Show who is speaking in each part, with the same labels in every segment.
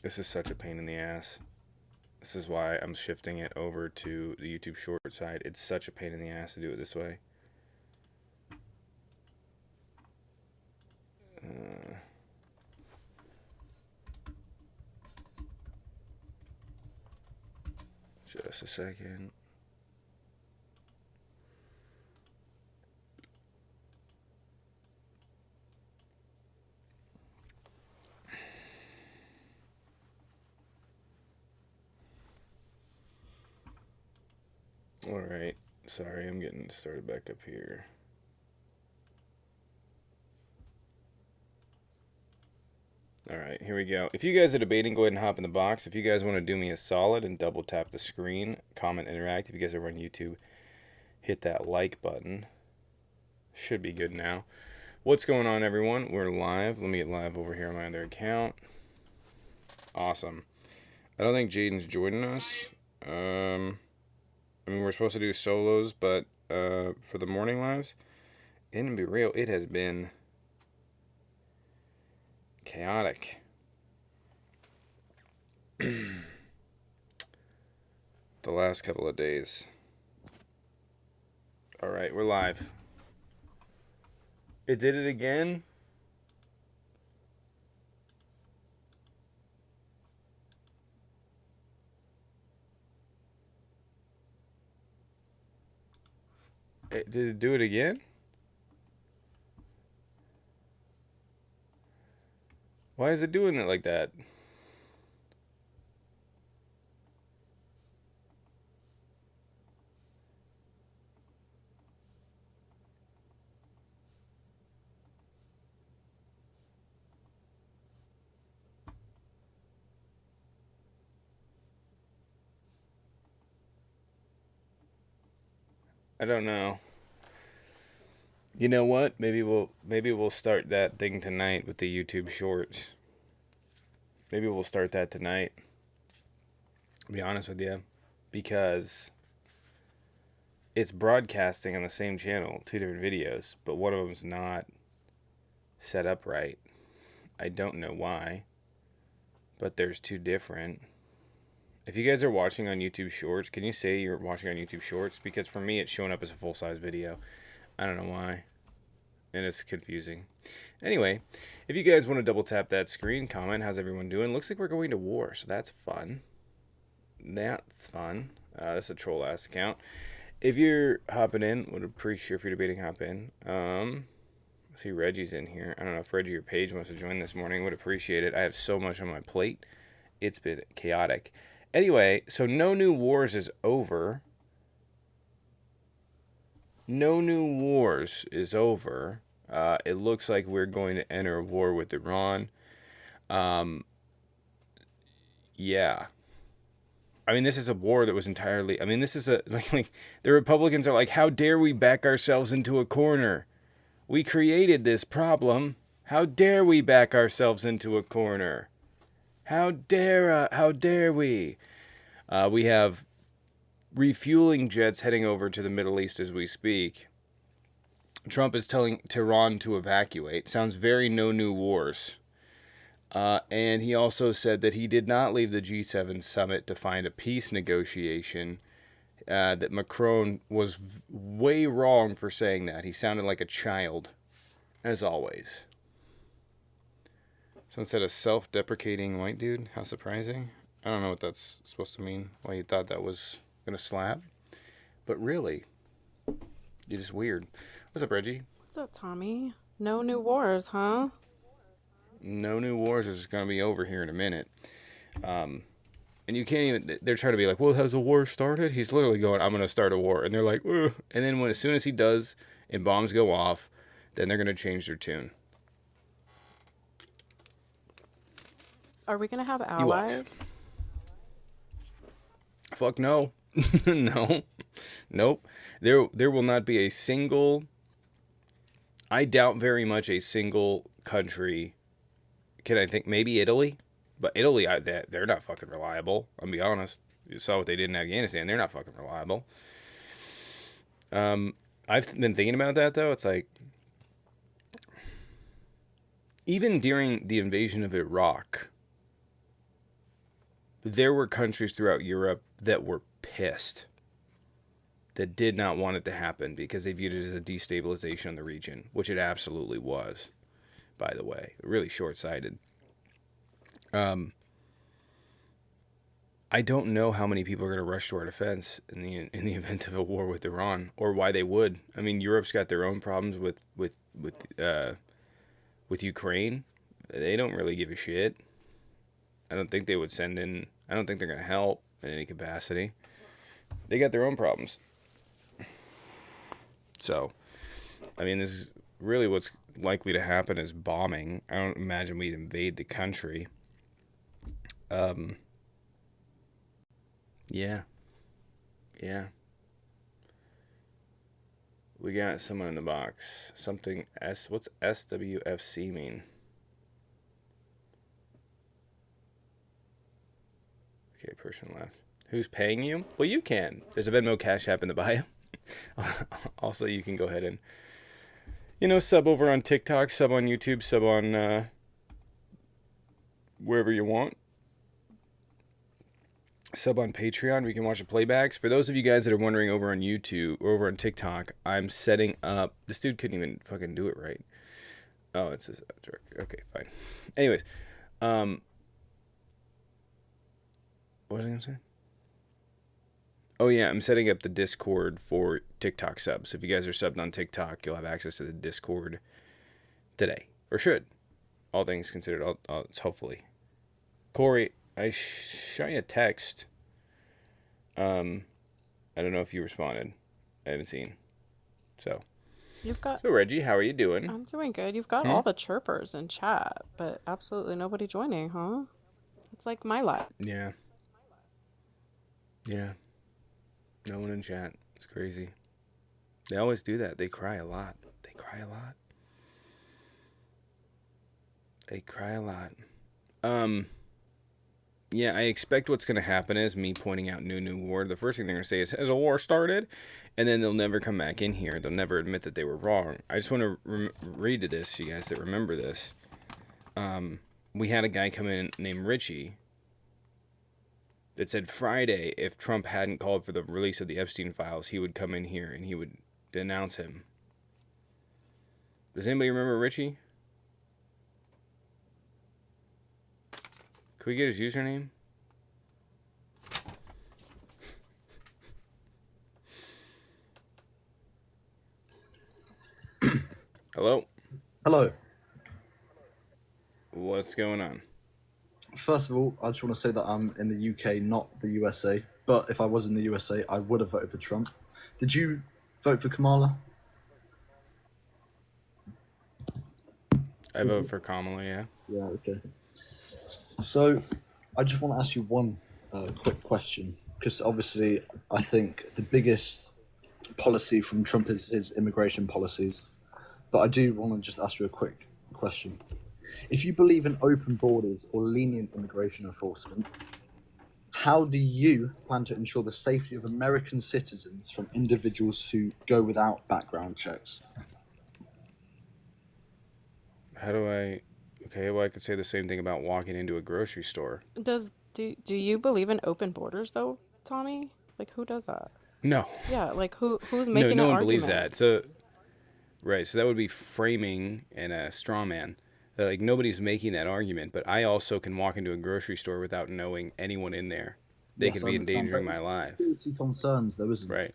Speaker 1: This is such a pain in the ass. This is why I'm shifting it over to the YouTube short side. It's such a pain in the ass to do it this way. Just a second. Alright, sorry, I'm getting started back up here. Alright, here we go. If you guys are debating, go ahead and hop in the box. If you guys want to do me a solid and double tap the screen, comment, interact. If you guys are on YouTube, hit that like button. Should be good now. What's going on, everyone? We're live. Let me get live over here on my other account. Awesome. I don't think Jaden's joining us. I mean, we're supposed to do solos, but for the morning lives, and to be real, it has been chaotic. The last couple of days. Alright, we're live. It did it again? Did it do it again? Why is it doing it like that? I don't know. You know what? Maybe we'll start that thing tonight with the YouTube Shorts. Maybe we'll start that tonight. To be honest with you, because it's broadcasting on the same channel, two different videos, but one of them's not set up right. I don't know why, but there's two different. If you guys are watching on YouTube Shorts, can you say you're watching on YouTube Shorts? Because for me, it's showing up as a full-size video. I don't know why, and it's confusing. Anyway, if you guys want to double tap that screen, comment, how's everyone doing? Looks like we're going to war, so that's fun. That's fun. That's a troll-ass account. If you're hopping in, would appreciate if you're debating, hop in. See Reggie's in here. I don't know if Reggie or Paige must have joined this morning. Would appreciate it. I have so much on my plate. It's been chaotic. Anyway, so No New Wars is over. No New Wars is over. It looks like we're going to enter a war with Iran. Yeah. I mean, this is a war that was entirely... I mean, this is a... Like, the Republicans are like, how dare we back ourselves into a corner? We created this problem. How dare we back ourselves into a corner? How dare we? We have refueling jets heading over to the Middle East as we speak. Trump is telling Tehran to evacuate. Sounds very No New Wars. And he also said that he did not leave the G7 summit to find a peace negotiation. That Macron was way wrong for saying that. He sounded like a child, as always. So instead of self-deprecating white dude, how surprising. I don't know what that's supposed to mean, why you thought that was going to slap. But really, you're just weird. What's up, Reggie?
Speaker 2: What's up, Tommy? No new wars, huh?
Speaker 1: No New Wars is going to be over here in a minute. And you can't even, they're trying to be like, well, has the war started? He's literally going, I'm going to start a war. And they're like, ugh. And then as soon as he does and bombs go off, then they're going to change their tune.
Speaker 2: Are we gonna have
Speaker 1: You watch.
Speaker 2: allies?
Speaker 1: Fuck no. No. Nope. There will not be a single, I doubt very much a single country. Can I think maybe Italy? But Italy, they're not fucking reliable. I'll be honest. You saw what they did in Afghanistan. They're not fucking reliable. I've been thinking about that, though. It's like, even during the invasion of Iraq, there were countries throughout Europe that were pissed, that did not want it to happen because they viewed it as a destabilization of the region, which it absolutely was, by the way. Really short sighted. I don't know how many people are going to rush to our defense in the event of a war with Iran, or why they would. I mean, Europe's got their own problems with Ukraine. They don't really give a shit. I don't think they would send in. I don't think they're going to help in any capacity. They got their own problems. So, I mean, this is really what's likely to happen is bombing. I don't imagine we'd invade the country. Yeah, yeah. We got someone in the box. Something S. What's SWFC mean? Okay, person left. Who's paying you? Well, you can. There's a Venmo Cash App in the bio. Also, you can go ahead and, sub over on TikTok, sub on YouTube, sub on wherever you want. Sub on Patreon. We can watch the playbacks. For those of you guys that are wondering, over on YouTube or over on TikTok, I'm setting up. This dude couldn't even fucking do it right. Oh, it's a jerk. Okay, fine. Anyways, what was I gonna say? Oh yeah, I'm setting up the Discord for TikTok subs. So if you guys are subbed on TikTok, you'll have access to the Discord today, or should. All things considered, it's hopefully. Corey, I shot you a text. I don't know if you responded. I haven't seen. So Reggie, how are you doing?
Speaker 2: I'm doing good. You've got all the chirpers in chat, but absolutely nobody joining, huh? It's like my life.
Speaker 1: Yeah. Yeah. No one in chat. It's crazy. They always do that. They cry a lot. They cry a lot. Yeah, I expect what's going to happen is me pointing out new war. The first thing they're going to say is, has a war started? And then they'll never come back in here. They'll never admit that they were wrong. I just want to read to this, you guys that remember this. We had a guy come in named Richie that said Friday, if Trump hadn't called for the release of the Epstein files, he would come in here and he would denounce him. Does anybody remember Richie? Could we get his username? Hello?
Speaker 3: Hello.
Speaker 1: What's going on?
Speaker 3: First of all, I just want to say that I'm in the UK, not the USA. But if I was in the USA, I would have voted for Trump. Did you vote for Kamala?
Speaker 1: I vote for Kamala, yeah.
Speaker 3: Yeah, okay. So, I just want to ask you one quick question. Because obviously, I think the biggest policy from Trump is his immigration policies. But I do want to just ask you a quick question. If you believe in open borders or lenient immigration enforcement, how do you plan to ensure the safety of American citizens from individuals who go without background checks?
Speaker 1: Okay, well, I could say the same thing about walking into a grocery store.
Speaker 2: Do you believe in open borders though, Tommy? Like, who does that?
Speaker 1: No.
Speaker 2: Yeah, like who's making
Speaker 1: no
Speaker 2: that
Speaker 1: one
Speaker 2: argument?
Speaker 1: believes that. So, right, so that would be framing and a straw man. Like, nobody's making that argument, but I also can walk into a grocery store without knowing anyone in there. They could be endangering my life.
Speaker 3: Security concerns, though, isn't it?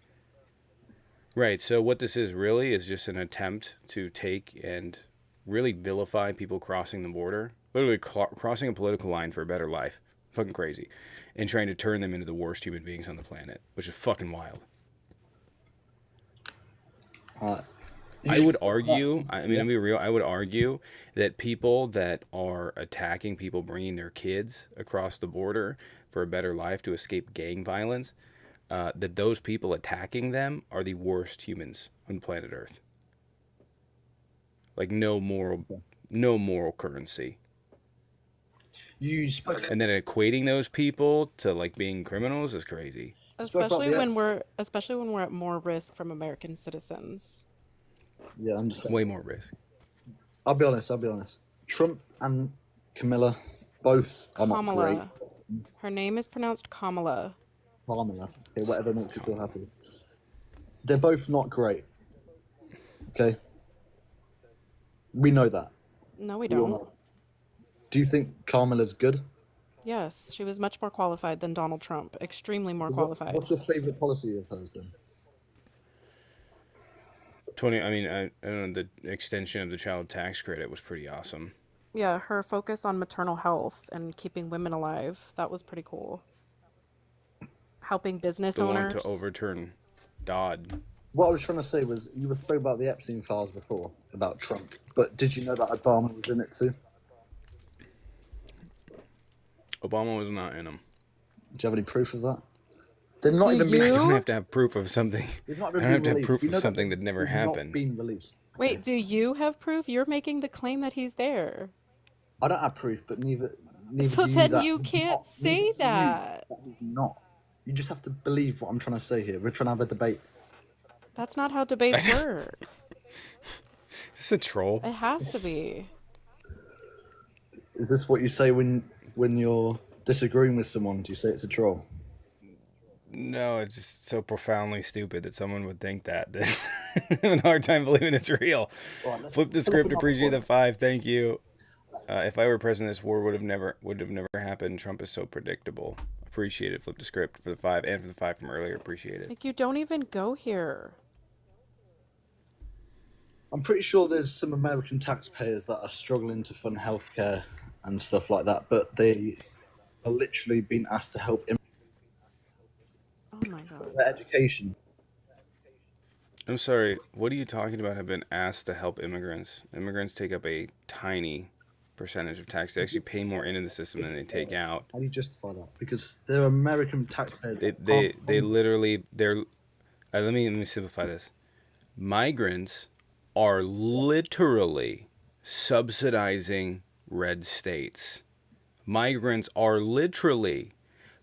Speaker 1: Right. So what this is really is just an attempt to take and really vilify people crossing the border, literally crossing a political line for a better life. Fucking crazy. And trying to turn them into the worst human beings on the planet, which is fucking wild. I would argue, I mean, I'll be real, I would argue that people that are attacking people bringing their kids across the border for a better life to escape gang violence, that those people attacking them are the worst humans on planet Earth. Like, no moral currency. And then equating those people to, like, being criminals is crazy.
Speaker 2: Especially when we're at more risk from American citizens.
Speaker 3: Yeah, I understand.
Speaker 1: Way more risk.
Speaker 3: I'll be honest. Trump and Camilla both are not great.
Speaker 2: Her name is pronounced Kamala.
Speaker 3: Kamala. Okay, whatever makes you feel happy. They're both not great. Okay, we know that.
Speaker 2: No, we
Speaker 3: We all
Speaker 2: don't.
Speaker 3: know. Do you think Kamala's good?
Speaker 2: Yes, she was much more qualified than Donald Trump. Extremely more qualified.
Speaker 3: What's your favorite policy of hers then?
Speaker 1: 20. I mean, I don't know. The extension of the child tax credit was pretty awesome.
Speaker 2: Yeah, her focus on maternal health and keeping women alive. That was pretty cool. Helping business
Speaker 1: The one
Speaker 2: owners.
Speaker 1: to overturn Dodd.
Speaker 3: What I was trying to say was you were spoke about the Epstein files before about Trump, but did you know that Obama was in it too?
Speaker 1: Obama was not in them.
Speaker 3: Do you have any proof of that? They've not
Speaker 2: Do
Speaker 3: even
Speaker 2: you?
Speaker 1: I
Speaker 3: been.
Speaker 1: don't have to have proof of something.
Speaker 3: They've not
Speaker 1: I
Speaker 3: even
Speaker 1: don't have to
Speaker 3: been
Speaker 1: have
Speaker 3: released.
Speaker 1: proof
Speaker 3: We know
Speaker 1: of something that never
Speaker 3: they've not
Speaker 1: happened.
Speaker 3: been released.
Speaker 2: Wait, do you have proof? You're making the claim that he's there.
Speaker 3: I don't have proof, but neither
Speaker 2: So
Speaker 3: do you.
Speaker 2: then
Speaker 3: That
Speaker 2: you
Speaker 3: he's
Speaker 2: can't
Speaker 3: not.
Speaker 2: say
Speaker 3: Neither do you.
Speaker 2: that.
Speaker 3: That he's not. You just have to believe what I'm trying to say here. We're trying to have a debate.
Speaker 2: That's not how debates work.
Speaker 1: Is this a troll?
Speaker 2: It has to be.
Speaker 3: Is this what you say when you're disagreeing with someone? Do you say it's a troll?
Speaker 1: No, it's just so profoundly stupid that someone would think that. I'm having a hard time believing it's real.
Speaker 3: Right, let's
Speaker 1: Flip the
Speaker 3: pull up
Speaker 1: script.
Speaker 3: another
Speaker 1: Appreciate the
Speaker 3: one.
Speaker 1: 5. Thank you. If I were president, this war would have never happened. Trump is so predictable. Appreciate it. Flip the script for the 5 and for the 5 from earlier. Appreciate it.
Speaker 2: Like, you don't even go here.
Speaker 3: I'm pretty sure there's some American taxpayers that are struggling to fund healthcare and stuff like that, but they are literally being asked to help
Speaker 2: Oh my god.
Speaker 3: their education.
Speaker 1: I'm sorry. What are you talking about? Have been asked to help immigrants. Immigrants take up a tiny percentage of tax. They actually pay more into the system than they take out.
Speaker 3: How do you justify that? Because there are American taxpayers
Speaker 1: They
Speaker 3: that
Speaker 1: they
Speaker 3: can't
Speaker 1: they
Speaker 3: fund.
Speaker 1: literally they're. Let me simplify this. Migrants are literally subsidizing red states. Migrants are literally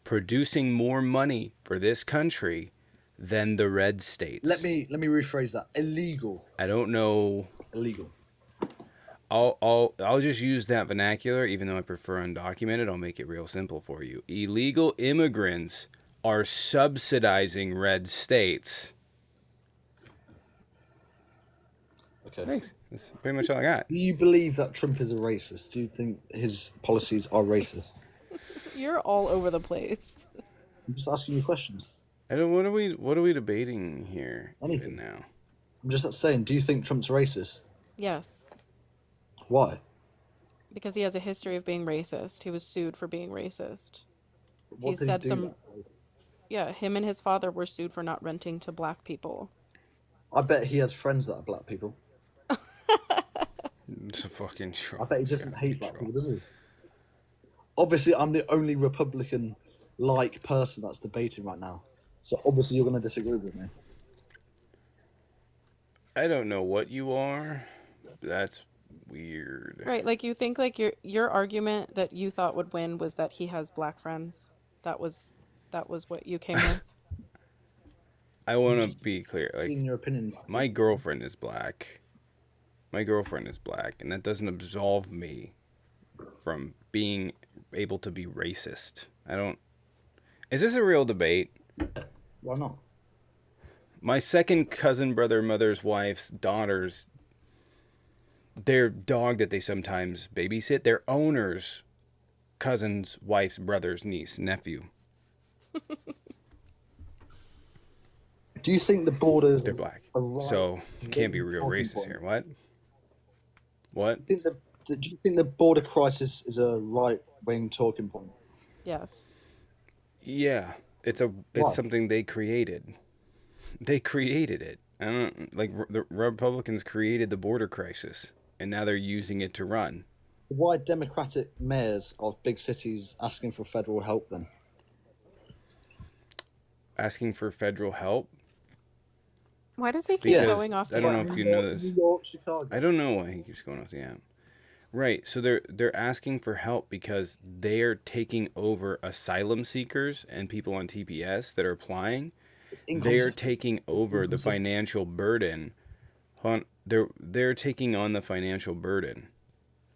Speaker 1: producing more money for this country than the red states.
Speaker 3: Let me rephrase that. Illegal.
Speaker 1: I don't know.
Speaker 3: Illegal.
Speaker 1: I'll just use that vernacular, even though I prefer undocumented. I'll make it real simple for you. Illegal immigrants are subsidizing red states.
Speaker 3: Okay.
Speaker 1: Thanks. That's pretty much all I got.
Speaker 3: Do you believe that Trump is a racist? Do you think his policies are racist?
Speaker 2: You're all over the place.
Speaker 3: I'm just asking you questions.
Speaker 1: I don't. What are we debating here?
Speaker 3: Anything.
Speaker 1: Even now.
Speaker 3: I'm just saying, do you think Trump's racist?
Speaker 2: Yes.
Speaker 3: Why?
Speaker 2: Because he has a history of being racist. He was sued for being racist.
Speaker 3: What
Speaker 2: He
Speaker 3: did
Speaker 2: said
Speaker 3: do
Speaker 2: some.
Speaker 3: that?
Speaker 2: Yeah, him and his father were sued for not renting to black people.
Speaker 3: I bet he has friends that are black people.
Speaker 1: It's a fucking troll.
Speaker 3: I bet he
Speaker 1: This
Speaker 3: doesn't
Speaker 1: guy's
Speaker 3: hate
Speaker 1: a
Speaker 3: black
Speaker 1: troll.
Speaker 3: people, does he? Obviously, I'm the only Republican-like person that's debating right now. So obviously, you're going to disagree with me.
Speaker 1: I don't know what you are. That's weird.
Speaker 2: Right, like you think like your argument that you thought would win was that he has black friends. That was what you came with.
Speaker 1: I want to be clear.
Speaker 3: In
Speaker 1: Like,
Speaker 3: your opinion,
Speaker 1: my girlfriend is black. My girlfriend is black, and that doesn't absolve me from being able to be racist. I don't. Is this a real debate?
Speaker 3: why not?
Speaker 1: My second cousin, brother, mother's wife's daughters, their dog that they sometimes babysit, their owner's cousin's wife's brother's niece, nephew.
Speaker 3: Do you think the borders
Speaker 1: They're black.
Speaker 3: are right?
Speaker 1: So, can't be real
Speaker 3: talking
Speaker 1: racist
Speaker 3: point?
Speaker 1: here. What? What?
Speaker 3: Do you think the border crisis is a right-wing talking point?
Speaker 2: Yes.
Speaker 1: Yeah. It's
Speaker 3: Why?
Speaker 1: something they created. They created it. I don't like the Republicans created the border crisis, and now they're using it to run.
Speaker 3: Why Democratic mayors of big cities asking for federal help then?
Speaker 1: Asking for federal help.
Speaker 2: Why does he keep
Speaker 1: Because
Speaker 2: going off
Speaker 1: I
Speaker 2: the
Speaker 1: don't know
Speaker 2: app?
Speaker 1: if you know this.
Speaker 3: New York, Chicago.
Speaker 1: I don't know why he keeps going off the app. Right. So they're asking for help because they're taking over asylum seekers and people on TPS that are applying.
Speaker 3: It's
Speaker 1: They're
Speaker 3: inconsistent.
Speaker 1: taking over the
Speaker 3: inconsistent.
Speaker 1: financial burden. They're taking on the financial burden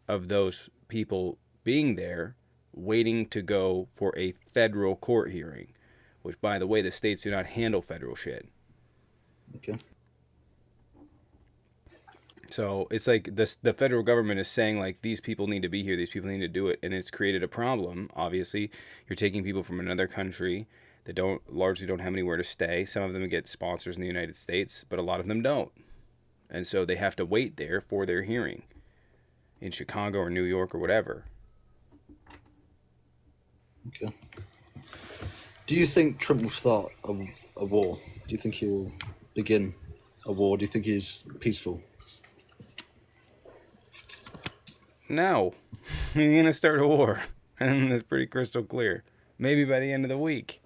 Speaker 1: of those people being there waiting to go for a federal court hearing, which, by the way, the states do not handle federal shit.
Speaker 3: Okay.
Speaker 1: So it's like the federal government is saying, like, these people need to be here, these people need to do it, and it's created a problem. Obviously, you're taking people from another country that largely don't have anywhere to stay. Some of them get sponsors in the United States, but a lot of them don't. And so they have to wait there for their hearing in Chicago or New York or whatever.
Speaker 3: Okay. Do you think Trump will start a war? Do you think he will begin a war? Do you think he's peaceful?
Speaker 1: No, he's going to start a war. And it's pretty crystal clear. Maybe by the end of the week.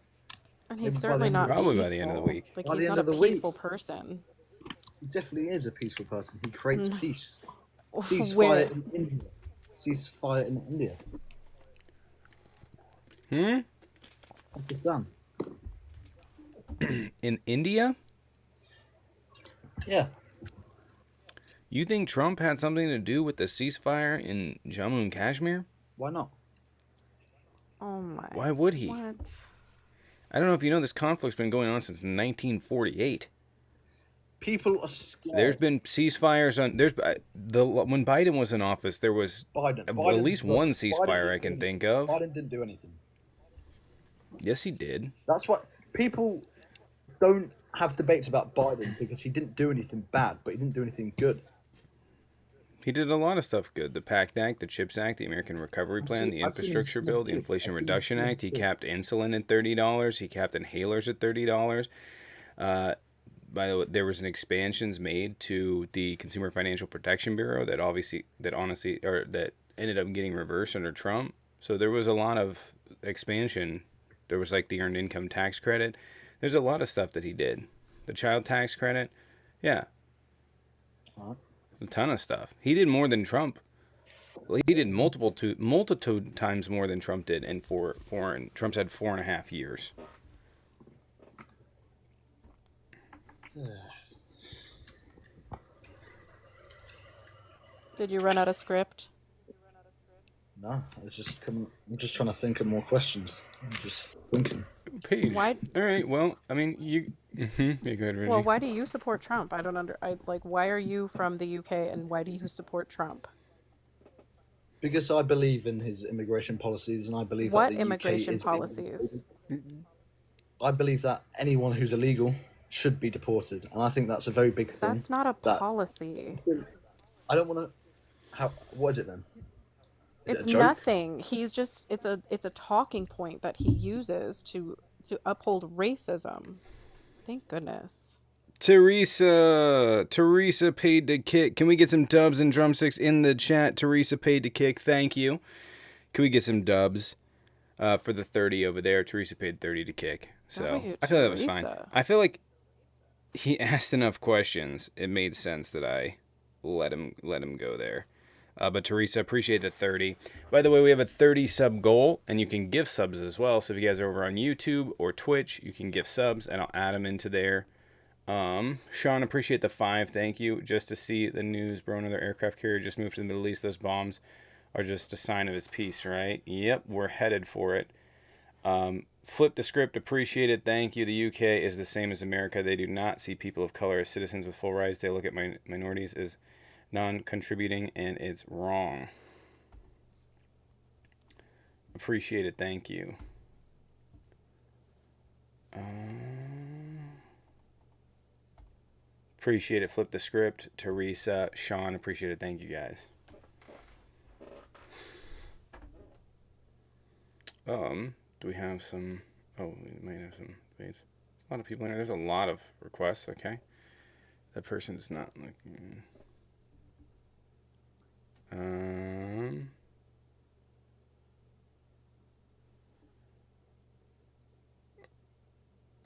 Speaker 2: And he's
Speaker 3: Maybe by
Speaker 2: certainly
Speaker 3: the
Speaker 2: not
Speaker 1: Probably
Speaker 2: peaceful.
Speaker 1: by the end of the week.
Speaker 2: Like,
Speaker 3: By
Speaker 2: he's
Speaker 3: the end
Speaker 2: not a
Speaker 3: of the week.
Speaker 2: peaceful person.
Speaker 3: He definitely is a peaceful person. He creates peace.
Speaker 2: Where?
Speaker 3: Ceasefire in India. Ceasefire in India. Pakistan.
Speaker 1: In India?
Speaker 3: Yeah.
Speaker 1: You think Trump had something to do with the ceasefire in Jammu and Kashmir?
Speaker 3: Why not?
Speaker 2: Oh my.
Speaker 1: Why would he?
Speaker 2: What?
Speaker 1: I don't know if you know, this conflict's been going on since 1948.
Speaker 3: People are scared.
Speaker 1: There's been ceasefires on. When Biden was in office, there was
Speaker 3: Biden.
Speaker 1: at
Speaker 3: Biden-
Speaker 1: least one
Speaker 3: Biden
Speaker 1: ceasefire I
Speaker 3: didn't
Speaker 1: can
Speaker 3: do-
Speaker 1: think of.
Speaker 3: Biden didn't do anything.
Speaker 1: Yes, he did.
Speaker 3: That's what people don't have debates about Biden, because he didn't do anything bad, but he didn't do anything good.
Speaker 1: He did a lot of stuff good. The PACT Act, the CHIPS Act, the American Recovery Plan, the
Speaker 3: I've seen
Speaker 1: Infrastructure
Speaker 3: him
Speaker 1: Bill, the
Speaker 3: sniff
Speaker 1: Inflation
Speaker 3: kids.
Speaker 1: Reduction
Speaker 3: I've seen him
Speaker 1: Act. He
Speaker 3: sniff
Speaker 1: capped insulin at $30. He capped inhalers at $30. By the way, there was an expansions made to the Consumer Financial Protection Bureau that ended up getting reversed under Trump. So there was a lot of expansion. There was like the earned income tax credit. There's a lot of stuff that he did. The child tax credit. Yeah. A ton of stuff. He did more than Trump. Well, he did multitude times more than Trump did, and Trump's had 4.5 years.
Speaker 2: Did you run out of script?
Speaker 3: No, I'm just trying to think of more questions. I'm just thinking.
Speaker 1: Page.
Speaker 2: Why?
Speaker 1: All right. Well, I mean, you. Yeah, go ahead, Reggie.
Speaker 2: Well, why do you support Trump? I don't why are you from the UK and why do you support Trump?
Speaker 3: Because I believe in his immigration policies, and I believe
Speaker 2: What
Speaker 3: that the
Speaker 2: immigration
Speaker 3: UK is
Speaker 2: policies?
Speaker 3: I believe that anyone who's illegal should be deported, and I think that's a very big thing.
Speaker 2: That's not a
Speaker 3: that-
Speaker 2: policy.
Speaker 3: I don't want to. What is it then? Is
Speaker 2: It's
Speaker 3: it a joke?
Speaker 2: nothing. He's just it's a talking point that he uses to uphold racism. Thank goodness.
Speaker 1: Teresa paid to kick. Can we get some dubs and drumsticks in the chat? Teresa paid to kick. Thank you. Can we get some dubs for the 30 over there? Teresa paid 30 to kick. So
Speaker 2: Right,
Speaker 1: I feel that was fine.
Speaker 2: Teresa.
Speaker 1: I feel like he asked enough questions. It made sense that I let him go there. But Teresa, appreciate the 30. By the way, we have a 30 sub goal, and you can gift subs as well. So if you guys are over on YouTube or Twitch, you can gift subs, and I'll add them into there. Sean, appreciate the 5. Thank you. Just to see the news, bro. Another aircraft carrier just moved to the Middle East. Those bombs are just a sign of his peace, right? Yep, we're headed for it. Flip the script. Appreciate it. Thank you. The UK is the same as America. They do not see people of color as citizens with full rights. They look at minorities as non-contributing, and it's wrong. Appreciate it. Thank you. Appreciate it. Flip the script. Teresa, Sean, appreciate it. Thank you, guys. Do we have some? Oh, we might have some debates. There's a lot of people in here. There's a lot of requests. Okay, that person is not looking.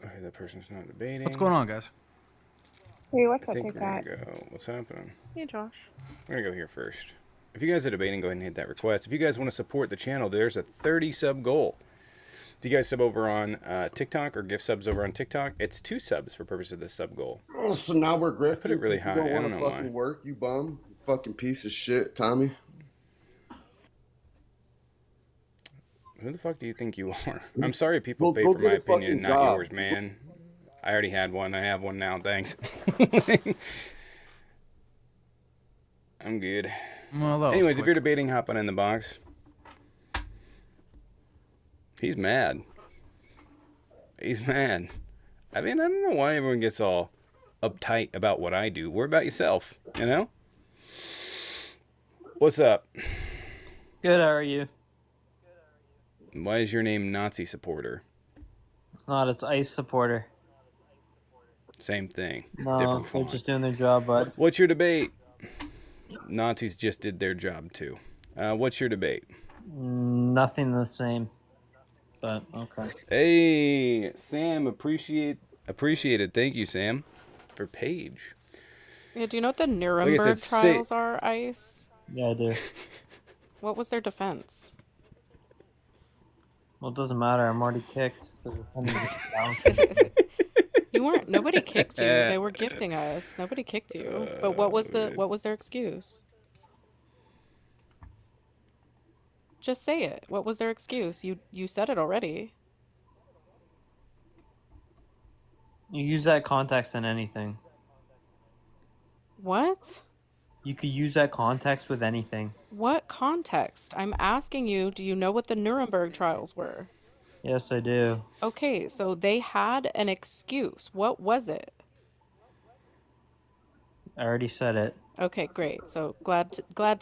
Speaker 1: Okay, that person's not debating.
Speaker 4: What's going on, guys?
Speaker 5: Hey, what's
Speaker 1: I
Speaker 5: up,
Speaker 1: think we're gonna
Speaker 5: TikTok?
Speaker 1: go. What's happening?
Speaker 2: Hey, Josh.
Speaker 1: We're gonna go here first. If you guys are debating, go ahead and hit that request. If you guys want to support the channel, there's a 30 sub goal. Do you guys sub over on TikTok or gift subs over on TikTok? It's 2 subs for purpose of this sub goal.
Speaker 6: Oh, so now we're grifting.
Speaker 1: Put it really high.
Speaker 6: You don't
Speaker 1: I
Speaker 6: want
Speaker 1: don't
Speaker 6: to
Speaker 1: know
Speaker 6: fucking
Speaker 1: why.
Speaker 6: work, you bum. You fucking piece of shit, Tommy.
Speaker 1: Who the fuck do you think you are? I'm sorry people
Speaker 6: Well,
Speaker 1: pay
Speaker 6: go
Speaker 1: for
Speaker 6: get
Speaker 1: my
Speaker 6: a
Speaker 1: opinion and
Speaker 6: fucking
Speaker 1: not
Speaker 6: job.
Speaker 1: yours, man. I already had one. I have one now. Thanks. I'm good.
Speaker 4: Well, that was
Speaker 1: Anyways, if you're
Speaker 4: quick.
Speaker 1: debating hopping in the box, he's mad. He's mad. I mean, I don't know why everyone gets all uptight about what I do. Worry about yourself, you know? What's up?
Speaker 7: Good, how are you?
Speaker 1: Why is your name Nazi supporter?
Speaker 7: It's not, it's ICE supporter.
Speaker 1: Same thing.
Speaker 7: No,
Speaker 1: Different
Speaker 7: they're
Speaker 1: font.
Speaker 7: just doing their job, bud.
Speaker 1: What's your debate? Nazis just did their job too. What's your debate?
Speaker 7: Nothing the same, but okay.
Speaker 1: Hey, Sam, appreciated. Thank you, Sam, for Paige.
Speaker 2: Yeah, do you know what the
Speaker 1: Like I
Speaker 2: Nuremberg
Speaker 1: said,
Speaker 2: trials are, Ice?
Speaker 7: Yeah, I do.
Speaker 2: What was their defense?
Speaker 7: Well, it doesn't matter, I'm already kicked.
Speaker 2: You weren't. Nobody kicked you. They were gifting us. Nobody kicked you. But what was their excuse? Just say it. What was their excuse? You said it already.
Speaker 7: You use that context in anything.
Speaker 2: What?
Speaker 7: You could use that context with anything.
Speaker 2: What context? I'm asking you, do you know what the Nuremberg trials were?
Speaker 7: Yes, I do.
Speaker 2: Okay, so they had an excuse. What was it?
Speaker 7: I already said it.
Speaker 2: Okay, great. So glad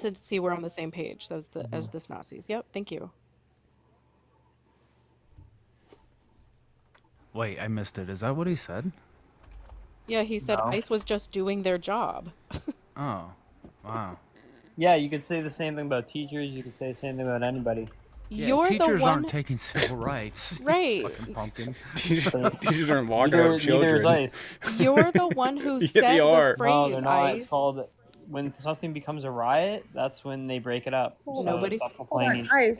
Speaker 2: to see we're on the same page as this Nazis. Yep, thank you.
Speaker 4: Wait, I missed it. Is that what he said?
Speaker 2: Yeah, he said
Speaker 7: No.
Speaker 2: ICE was just doing their job.
Speaker 4: Oh, wow.
Speaker 7: Yeah, you could say the same thing about teachers, you could say the same thing about anybody.
Speaker 4: Yeah,
Speaker 2: You're the
Speaker 4: teachers
Speaker 2: one,
Speaker 4: aren't taking civil rights. you
Speaker 2: right?
Speaker 4: Fucking pumpkin.
Speaker 1: These aren't locking
Speaker 7: Neither
Speaker 1: up
Speaker 7: is
Speaker 1: children.
Speaker 7: ICE.
Speaker 2: You're the one who
Speaker 1: Yeah,
Speaker 2: said
Speaker 1: they
Speaker 2: the
Speaker 1: are.
Speaker 7: No,
Speaker 2: phrase
Speaker 7: they're not. It's
Speaker 2: ICE.
Speaker 7: called, when something becomes a riot, that's when they break it up.
Speaker 5: Hold
Speaker 7: So
Speaker 2: Nobody's-
Speaker 7: stop
Speaker 5: Hold
Speaker 7: complaining.
Speaker 5: on,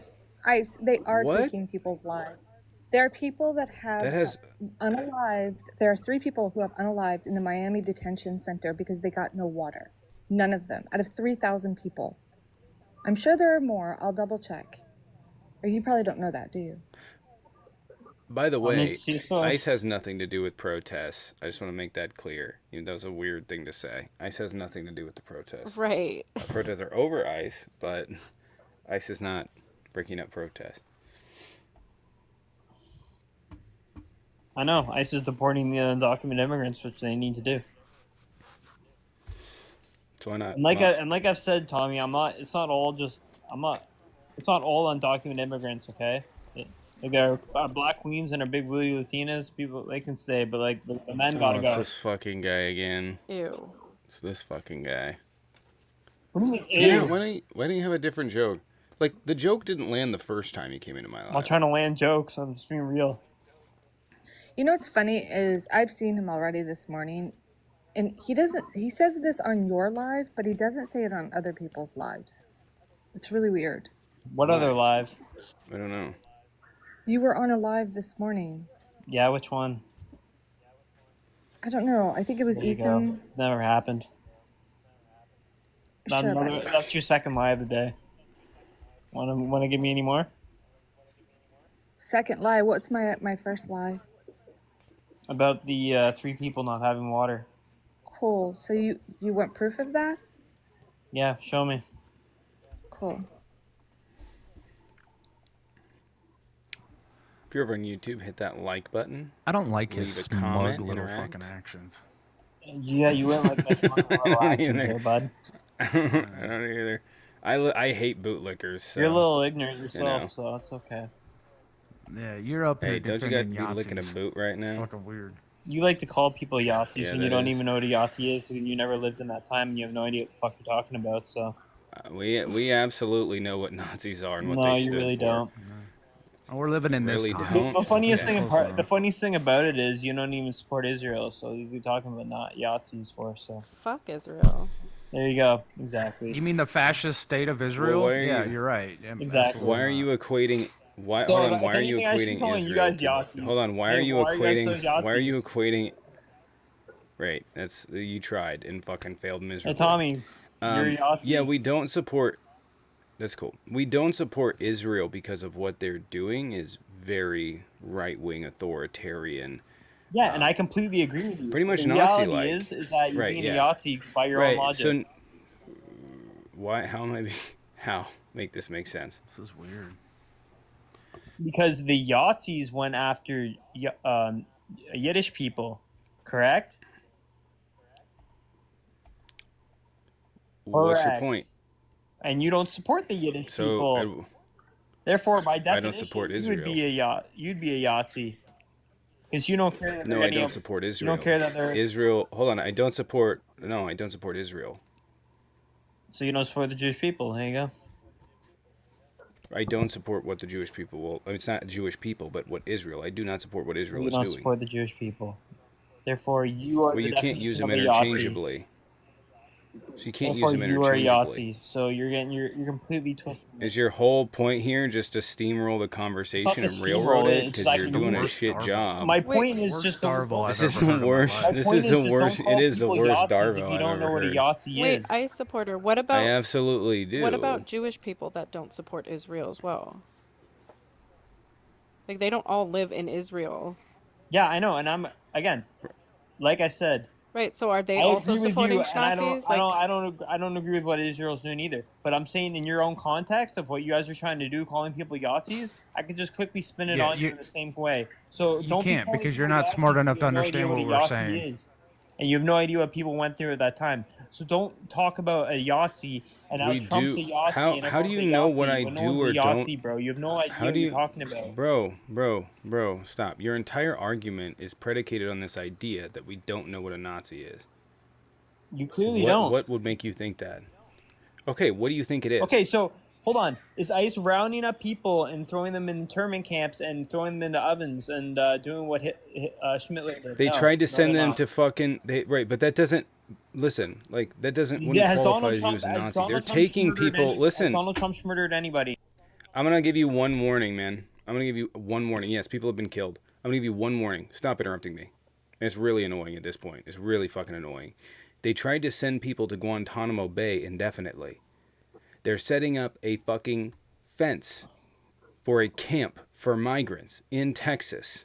Speaker 5: ICE. They are
Speaker 1: What?
Speaker 5: taking people's lives. There are people that have
Speaker 1: That has
Speaker 5: unalived. There are 3 people who have unalived in the Miami detention center because they got no water. None of them out of 3,000 people. I'm sure there are more. I'll double check. Or you probably don't know that, do you?
Speaker 1: By the
Speaker 7: I mean,
Speaker 1: way,
Speaker 7: CISO
Speaker 1: ICE has nothing to do with protests. I just want to make that clear. That was a weird thing to say. ICE has nothing to do with the protests.
Speaker 2: Right.
Speaker 1: Protests are over ICE, but ICE is not breaking up protests.
Speaker 7: I know. ICE is deporting the undocumented immigrants, which they need to do.
Speaker 1: So why not?
Speaker 7: And like I've said, Tommy, It's not all undocumented immigrants. Okay, like there are black queens and are big booty Latinas. People they can stay, but like the men gotta
Speaker 1: it's
Speaker 7: go.
Speaker 1: this fucking guy again.
Speaker 2: Ew.
Speaker 1: It's this fucking guy.
Speaker 7: What do you mean?
Speaker 1: Yeah,
Speaker 7: Ew?
Speaker 1: why don't you have a different joke? Like, the joke didn't land the first time you came into my
Speaker 7: I'm not
Speaker 1: life.
Speaker 7: trying to land jokes. I'm just being real.
Speaker 5: You know what's funny is I've seen him already this morning, and he says this on your live, but he doesn't say it on other people's lives. It's really weird.
Speaker 7: What
Speaker 1: Why?
Speaker 7: other live?
Speaker 1: I don't know.
Speaker 5: You were on a live this morning.
Speaker 7: Yeah, which one?
Speaker 5: I don't know. I think it was
Speaker 7: There you
Speaker 5: Ethan.
Speaker 7: go. Never happened.
Speaker 5: Sure about it.
Speaker 7: That's your second lie of the day. Want to give me any more?
Speaker 5: Second lie. What's my first lie?
Speaker 7: About the 3 people not having water.
Speaker 5: Cool. So you want proof of that?
Speaker 7: Yeah, show me.
Speaker 5: Cool.
Speaker 1: If you're over on YouTube, hit that like button.
Speaker 4: I don't like his
Speaker 1: Leave a comment,
Speaker 4: smug little
Speaker 1: interact.
Speaker 4: fucking actions.
Speaker 7: Yeah, you went like my smart little actions there, bud.
Speaker 1: I don't either. I hate bootlickers. So.
Speaker 7: You're a little ignorant yourself,
Speaker 1: know.
Speaker 7: so it's okay.
Speaker 4: Yeah, you're up here
Speaker 1: Hey, don't you got to
Speaker 4: defending
Speaker 1: be licking a
Speaker 4: Yahtzees.
Speaker 1: boot right
Speaker 4: It's
Speaker 1: now?
Speaker 4: fucking weird.
Speaker 7: You like to call people Yahtzees
Speaker 1: Yeah,
Speaker 7: when you
Speaker 1: that
Speaker 7: don't
Speaker 1: is.
Speaker 7: even know what a Yahtzee is, and you never lived in that time, and you have no idea what the fuck you're talking about. So
Speaker 1: We absolutely know what Nazis are and what
Speaker 7: no,
Speaker 1: they
Speaker 7: you
Speaker 1: stood
Speaker 7: really
Speaker 1: for.
Speaker 7: don't.
Speaker 4: Oh, we're living in this
Speaker 1: Really
Speaker 4: time.
Speaker 1: don't.
Speaker 7: The funniest
Speaker 1: Okay.
Speaker 7: thing
Speaker 4: Close
Speaker 7: the
Speaker 4: enough.
Speaker 7: funniest thing about it is you don't even support Israel, so you're talking about not Yahtzees for. So
Speaker 2: Fuck Israel.
Speaker 7: there you go. Exactly.
Speaker 4: You mean the fascist state of Israel?
Speaker 1: why are
Speaker 4: Yeah,
Speaker 1: you-
Speaker 4: you're right. Yeah,
Speaker 7: Exactly.
Speaker 4: absolutely
Speaker 1: Why are
Speaker 4: not.
Speaker 1: you equating? Why?
Speaker 7: So,
Speaker 1: Hold on.
Speaker 7: if
Speaker 1: Why are you
Speaker 7: anything, I should be
Speaker 1: equating
Speaker 7: calling you
Speaker 1: Israel?
Speaker 7: guys Yahtzees.
Speaker 1: Hold on. Why
Speaker 7: Hey,
Speaker 1: are you
Speaker 7: why are you guys
Speaker 1: equating?
Speaker 7: so
Speaker 1: Why are you
Speaker 7: Yahtzees?
Speaker 1: equating? Right. That's you tried and fucking failed
Speaker 7: Hey,
Speaker 1: miserably.
Speaker 7: Tommy, you're a Yahtzee.
Speaker 1: Yeah, we don't support. That's cool. We don't support Israel because of what they're doing is very right-wing authoritarian.
Speaker 7: Yeah, and I completely agree with you.
Speaker 1: Pretty much
Speaker 7: The reality
Speaker 1: Nazi-like.
Speaker 7: is that you're
Speaker 1: Right,
Speaker 7: being
Speaker 1: yeah.
Speaker 7: a Yahtzee by your own
Speaker 1: Right.
Speaker 7: logic.
Speaker 1: So why? How am I? How make this make sense?
Speaker 4: This is weird.
Speaker 7: Because the Yahtzees went after Yiddish people, correct?
Speaker 1: What's your
Speaker 7: Correct.
Speaker 1: point?
Speaker 7: And you don't support the Yiddish people.
Speaker 1: So
Speaker 7: Therefore, by definition,
Speaker 1: don't support
Speaker 7: you would
Speaker 1: Israel.
Speaker 7: you'd be a Yahtzee. Because you don't care that
Speaker 1: no, I don't support Israel.
Speaker 7: You don't care that they're...
Speaker 1: Israel. Hold on. I don't support Israel.
Speaker 7: So you don't support the Jewish people. There you go.
Speaker 1: I don't support what the Jewish people will. I mean, it's not Jewish people, but what Israel. I do not support what Israel
Speaker 7: You
Speaker 1: is
Speaker 7: don't
Speaker 1: doing.
Speaker 7: support the Jewish people. Therefore, you are.
Speaker 1: Well,
Speaker 7: the
Speaker 1: you can't use them
Speaker 7: definition of a Yahtzee.
Speaker 1: interchangeably. So you can't
Speaker 7: Therefore,
Speaker 1: use them
Speaker 7: you are a
Speaker 1: interchangeably.
Speaker 7: Yahtzee. So you're completely twisted.
Speaker 1: Is your whole point here just to steamroll the conversation and railroad it
Speaker 7: It's
Speaker 1: because
Speaker 7: like
Speaker 1: you're
Speaker 7: the
Speaker 1: doing a
Speaker 4: worst
Speaker 1: shit
Speaker 4: Darvo.
Speaker 1: job?
Speaker 7: My
Speaker 2: Wait,
Speaker 7: point is
Speaker 4: Worst
Speaker 7: just
Speaker 4: Darvo
Speaker 1: This
Speaker 4: I've
Speaker 1: is
Speaker 4: ever
Speaker 1: the
Speaker 4: heard in my
Speaker 1: worst.
Speaker 4: life.
Speaker 1: This is the worst.
Speaker 7: Don't call
Speaker 1: It is the
Speaker 7: people
Speaker 1: worst
Speaker 7: Yahtzees
Speaker 1: Darvo
Speaker 7: if you
Speaker 1: I've
Speaker 7: don't
Speaker 1: ever
Speaker 7: know what a
Speaker 1: heard.
Speaker 7: Yahtzee
Speaker 2: Wait,
Speaker 7: is.
Speaker 2: I support her. What
Speaker 1: I
Speaker 2: about
Speaker 1: absolutely do.
Speaker 2: what about Jewish people that don't support Israel as well? Like they don't all live in Israel.
Speaker 7: Yeah, I know, and I'm again, like I said,
Speaker 2: Right, so are they
Speaker 7: I
Speaker 2: also
Speaker 7: agree with
Speaker 2: supporting
Speaker 7: you, and I
Speaker 2: Nazis? Like,
Speaker 7: don't agree with what Israel's doing either. But I'm saying in your own context of what you guys are trying to do, calling people Yahtzees, I could just quickly spin it
Speaker 4: Yeah,
Speaker 7: on you in the same way. So
Speaker 4: you
Speaker 7: don't be
Speaker 4: can't
Speaker 7: calling
Speaker 4: because
Speaker 7: people
Speaker 4: you're not
Speaker 7: Yahtzees
Speaker 4: smart
Speaker 7: if
Speaker 4: enough
Speaker 7: you
Speaker 4: to
Speaker 7: have no idea
Speaker 4: understand what
Speaker 7: a
Speaker 4: we're
Speaker 7: Yahtzee
Speaker 4: saying.
Speaker 7: is. And you have no idea what people went through at that time. So don't talk about a Yahtzee and now
Speaker 1: We
Speaker 7: Trump's
Speaker 1: do.
Speaker 7: a Yahtzee and
Speaker 1: How do
Speaker 7: everyone's
Speaker 1: you
Speaker 7: a
Speaker 1: know what
Speaker 7: Yahtzee
Speaker 1: I
Speaker 7: when no
Speaker 1: do
Speaker 7: one's a
Speaker 1: or don't?
Speaker 7: Yahtzee, bro. You have no idea
Speaker 1: How
Speaker 7: what
Speaker 1: do
Speaker 7: you're
Speaker 1: you,
Speaker 7: talking about.
Speaker 1: bro? Stop. Your entire argument is predicated on this idea that we don't know what a Nazi is.
Speaker 7: You clearly don't.
Speaker 1: What would make you think that? Okay, what do you think it is?
Speaker 7: Okay, so hold on. Is ICE rounding up people and throwing them in internment camps and throwing them into ovens and doing what Schmittler did?
Speaker 1: They
Speaker 7: No,
Speaker 1: tried to
Speaker 7: no,
Speaker 1: send
Speaker 7: they're
Speaker 1: them
Speaker 7: not.
Speaker 1: to fucking right, but that doesn't listen. Like that wouldn't
Speaker 7: Yeah, has
Speaker 1: qualify
Speaker 7: Donald
Speaker 1: as you
Speaker 7: Trump
Speaker 1: as a
Speaker 7: has
Speaker 1: Nazi.
Speaker 7: Donald
Speaker 1: They're
Speaker 7: Trump
Speaker 1: taking
Speaker 7: murdered
Speaker 1: people.
Speaker 7: has
Speaker 1: Listen,
Speaker 7: Donald Trump's murdered anybody?
Speaker 1: I'm gonna give you one warning, man. I'm gonna give you one warning. Yes, people have been killed. I'm gonna give you one warning. Stop interrupting me. It's really annoying at this point. It's really fucking annoying. They tried to send people to Guantanamo Bay indefinitely. They're setting up a fucking fence for a camp for migrants in Texas.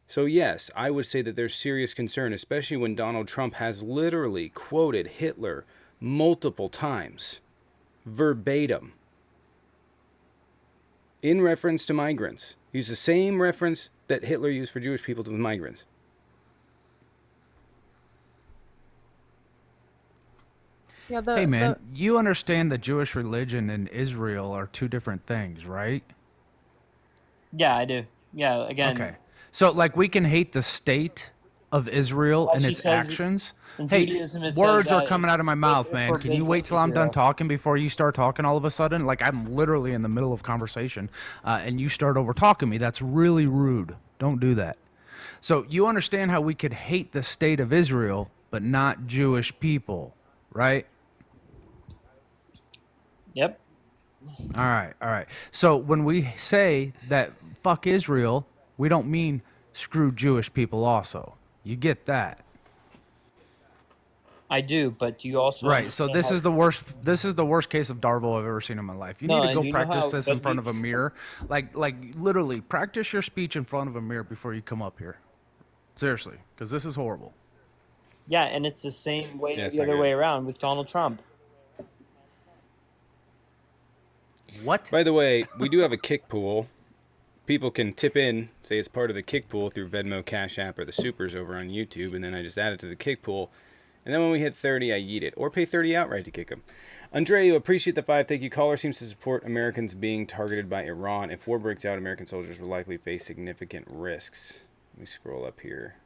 Speaker 1: So yes, I would say that there's serious concern, especially when Donald Trump has literally quoted Hitler multiple times, verbatim, in reference to migrants. Use the same reference that Hitler used for Jewish people to migrants.
Speaker 2: yeah,
Speaker 4: Hey man, you understand the Jewish religion and Israel are two different things, right?
Speaker 7: Yeah, I do. Yeah, again.
Speaker 4: Okay. So like we can hate the state of Israel and
Speaker 7: She
Speaker 4: its
Speaker 7: says
Speaker 4: actions.
Speaker 7: in
Speaker 4: Hey,
Speaker 7: Judaism it
Speaker 4: words
Speaker 7: says
Speaker 4: are
Speaker 7: that
Speaker 4: coming out of my mouth,
Speaker 7: it
Speaker 4: man. Can you
Speaker 7: forbids
Speaker 4: wait till I'm done
Speaker 7: Israel.
Speaker 4: talking before you start talking all of a sudden? Like I'm literally in the middle of conversation and you start over talking me. That's really rude. Don't do that. So you understand how we could hate the state of Israel but not Jewish people, right?
Speaker 7: Yep.
Speaker 4: All right, all right. So when we say that fuck Israel, we don't mean screw Jewish people also. You get that.
Speaker 7: I do, but do you also
Speaker 4: Right. So
Speaker 7: understand
Speaker 4: this
Speaker 7: how-
Speaker 4: is the worst case of Darvo I've ever seen in my life. You
Speaker 7: No,
Speaker 4: need to
Speaker 7: and
Speaker 4: go
Speaker 7: do you know
Speaker 4: practice
Speaker 7: how-
Speaker 4: this
Speaker 7: but
Speaker 4: in front
Speaker 7: you-
Speaker 4: of a mirror. Like literally practice your speech in front of a mirror before you come up here. Seriously, because this is horrible.
Speaker 7: Yeah, and it's the same way
Speaker 1: Yeah, it's
Speaker 7: the
Speaker 1: not
Speaker 7: other
Speaker 1: good.
Speaker 7: way around with Donald Trump.
Speaker 4: What?
Speaker 1: By the way, we do have a kick pool. People can tip in, say it's part of the kick pool through Venmo, Cash App, or the supers over on YouTube, and then I just add it to the kick pool. And then when we hit 30, I yeet it. Or pay 30 outright to kick them. Andreu, appreciate the 5. Thank you. Caller seems to support Americans being targeted by Iran. If war breaks out, American soldiers will likely face significant risks. Let me scroll up here.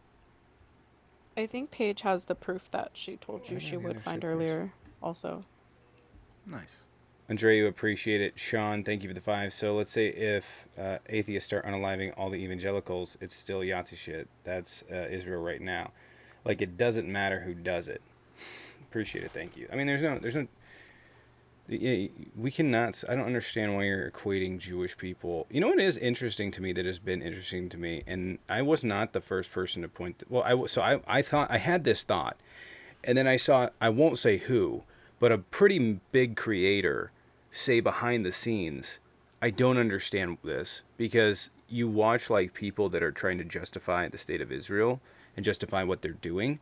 Speaker 2: I think Paige has the proof that she told you
Speaker 1: Yeah,
Speaker 2: she
Speaker 1: the
Speaker 2: would
Speaker 1: other
Speaker 2: find
Speaker 1: supers.
Speaker 2: earlier. Also,
Speaker 4: Nice.
Speaker 1: Andreu, appreciate it. Sean, thank you for the 5. So let's say if atheists start unaliving all the evangelicals, it's still Yahtzee shit. That's Israel right now. Like, it doesn't matter who does it. Appreciate it. Thank you. I mean, there's no, yeah, we cannot, I don't understand why you're equating Jewish people. You know what is interesting to me that has been interesting to me, and I was not the first person to point, I thought, I had this thought, and then I saw, I won't say who, but a pretty big creator say behind the scenes, I don't understand this, because you watch like people that are trying to justify the state of Israel and justify what they're doing.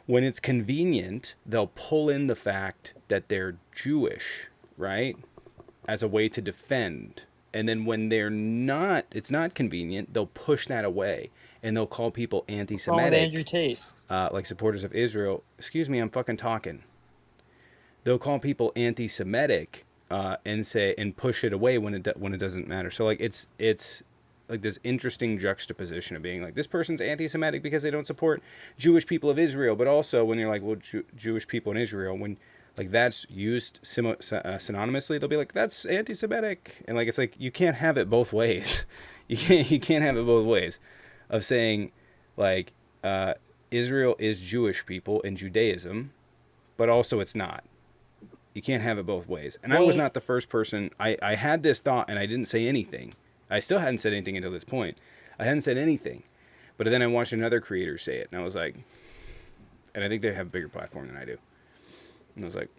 Speaker 1: When it's convenient, they'll pull in the fact that they're Jewish, right? As a way to defend. And then when they're not, it's not convenient, they'll push that away and they'll call people
Speaker 7: Wrong with Andrew
Speaker 1: anti-Semitic,
Speaker 7: Tate.
Speaker 1: like supporters of Israel. Excuse me, I'm fucking talking. They'll call people anti-Semitic and say and push it away when it doesn't matter. So like it's like this interesting juxtaposition of being like, this person's anti-Semitic because they don't support Jewish people of Israel, but also when you're like, well, Jewish people in Israel, when like that's used synonymously, they'll be like, that's anti-Semitic, and like it's like you can't have it both ways. You can't have it both ways, of saying like Israel is Jewish people in Judaism, but also it's not. You can't have it both ways. And I was not the first person. I had this thought and I didn't say anything. I still hadn't said anything until this point. I hadn't said anything. But then I watched another creator say it, and I was like, and I think they have a bigger platform than I do. And I was like,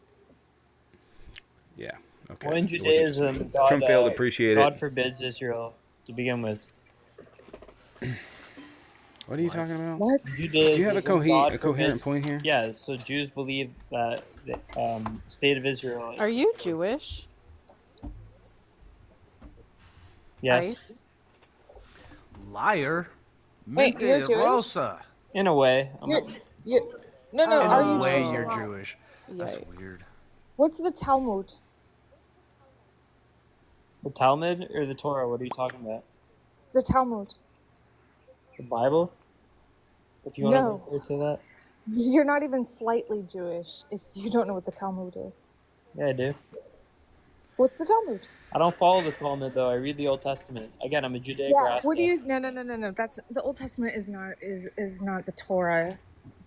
Speaker 1: yeah, okay.
Speaker 7: Well, in
Speaker 1: It was interesting.
Speaker 7: Judaism, God,
Speaker 1: Trump failed, appreciate
Speaker 7: God
Speaker 1: it.
Speaker 7: forbids Israel to begin with.
Speaker 1: What are you talking about?
Speaker 5: What?
Speaker 7: Judaism,
Speaker 1: Do you have a
Speaker 7: God
Speaker 1: coherent
Speaker 7: forbids-
Speaker 1: point here?
Speaker 7: Yeah, so Jews believe that the state of Israel.
Speaker 2: Are you Jewish?
Speaker 7: Yes,
Speaker 2: Ice?
Speaker 4: Liar.
Speaker 5: Wait, you're Jewish?
Speaker 4: Rosa.
Speaker 7: in a way.
Speaker 5: No,
Speaker 2: Oh.
Speaker 5: are
Speaker 4: No
Speaker 5: you
Speaker 4: way
Speaker 5: Jewish?
Speaker 4: you're Jewish. That's
Speaker 2: Yikes.
Speaker 4: weird.
Speaker 5: What's the Talmud?
Speaker 7: The Talmud or the Torah? What are you talking about?
Speaker 5: The Talmud.
Speaker 7: The Bible? If you want
Speaker 5: No.
Speaker 7: to refer to that.
Speaker 5: You're not even slightly Jewish if you don't know what the Talmud is.
Speaker 7: Yeah, I do.
Speaker 5: What's the Talmud?
Speaker 7: I don't follow the Talmud though. I read the Old Testament. Again, I'm a Judaic
Speaker 5: Yeah.
Speaker 7: Rasta.
Speaker 5: What do you? No. That's the Old Testament is not the Torah.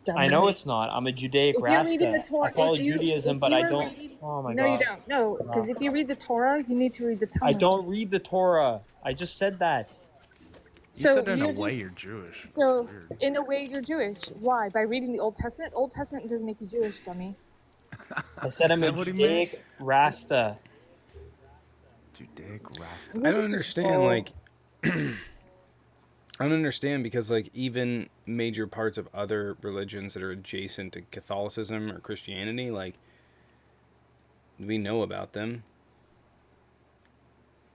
Speaker 5: Dummy.
Speaker 7: I know it's not. I'm a Judaic
Speaker 5: If you're
Speaker 7: Rasta.
Speaker 5: reading the Torah,
Speaker 7: I follow
Speaker 5: if you-
Speaker 7: Judaism,
Speaker 5: if
Speaker 7: but
Speaker 5: you
Speaker 7: I
Speaker 5: were
Speaker 7: don't.
Speaker 5: reading-
Speaker 7: Oh my
Speaker 5: No,
Speaker 7: god.
Speaker 5: you don't. No, because if you read the Torah, you need to read the
Speaker 7: I
Speaker 5: Talmud.
Speaker 7: don't read the Torah. I just said that.
Speaker 4: You
Speaker 5: So
Speaker 4: said in a
Speaker 5: you're
Speaker 4: way
Speaker 5: just-
Speaker 4: you're Jewish. That's
Speaker 5: So
Speaker 4: weird.
Speaker 5: in a way, you're Jewish. Why? By reading the Old Testament? Old Testament doesn't make you Jewish, dummy.
Speaker 7: I said I'm
Speaker 4: Is
Speaker 7: a
Speaker 4: that what he meant?
Speaker 7: Judaic Rasta.
Speaker 4: Judaic Rasta.
Speaker 1: I don't understand, like, I don't understand, because, like, even major parts of other religions that are adjacent to Catholicism or Christianity, like, we know about them.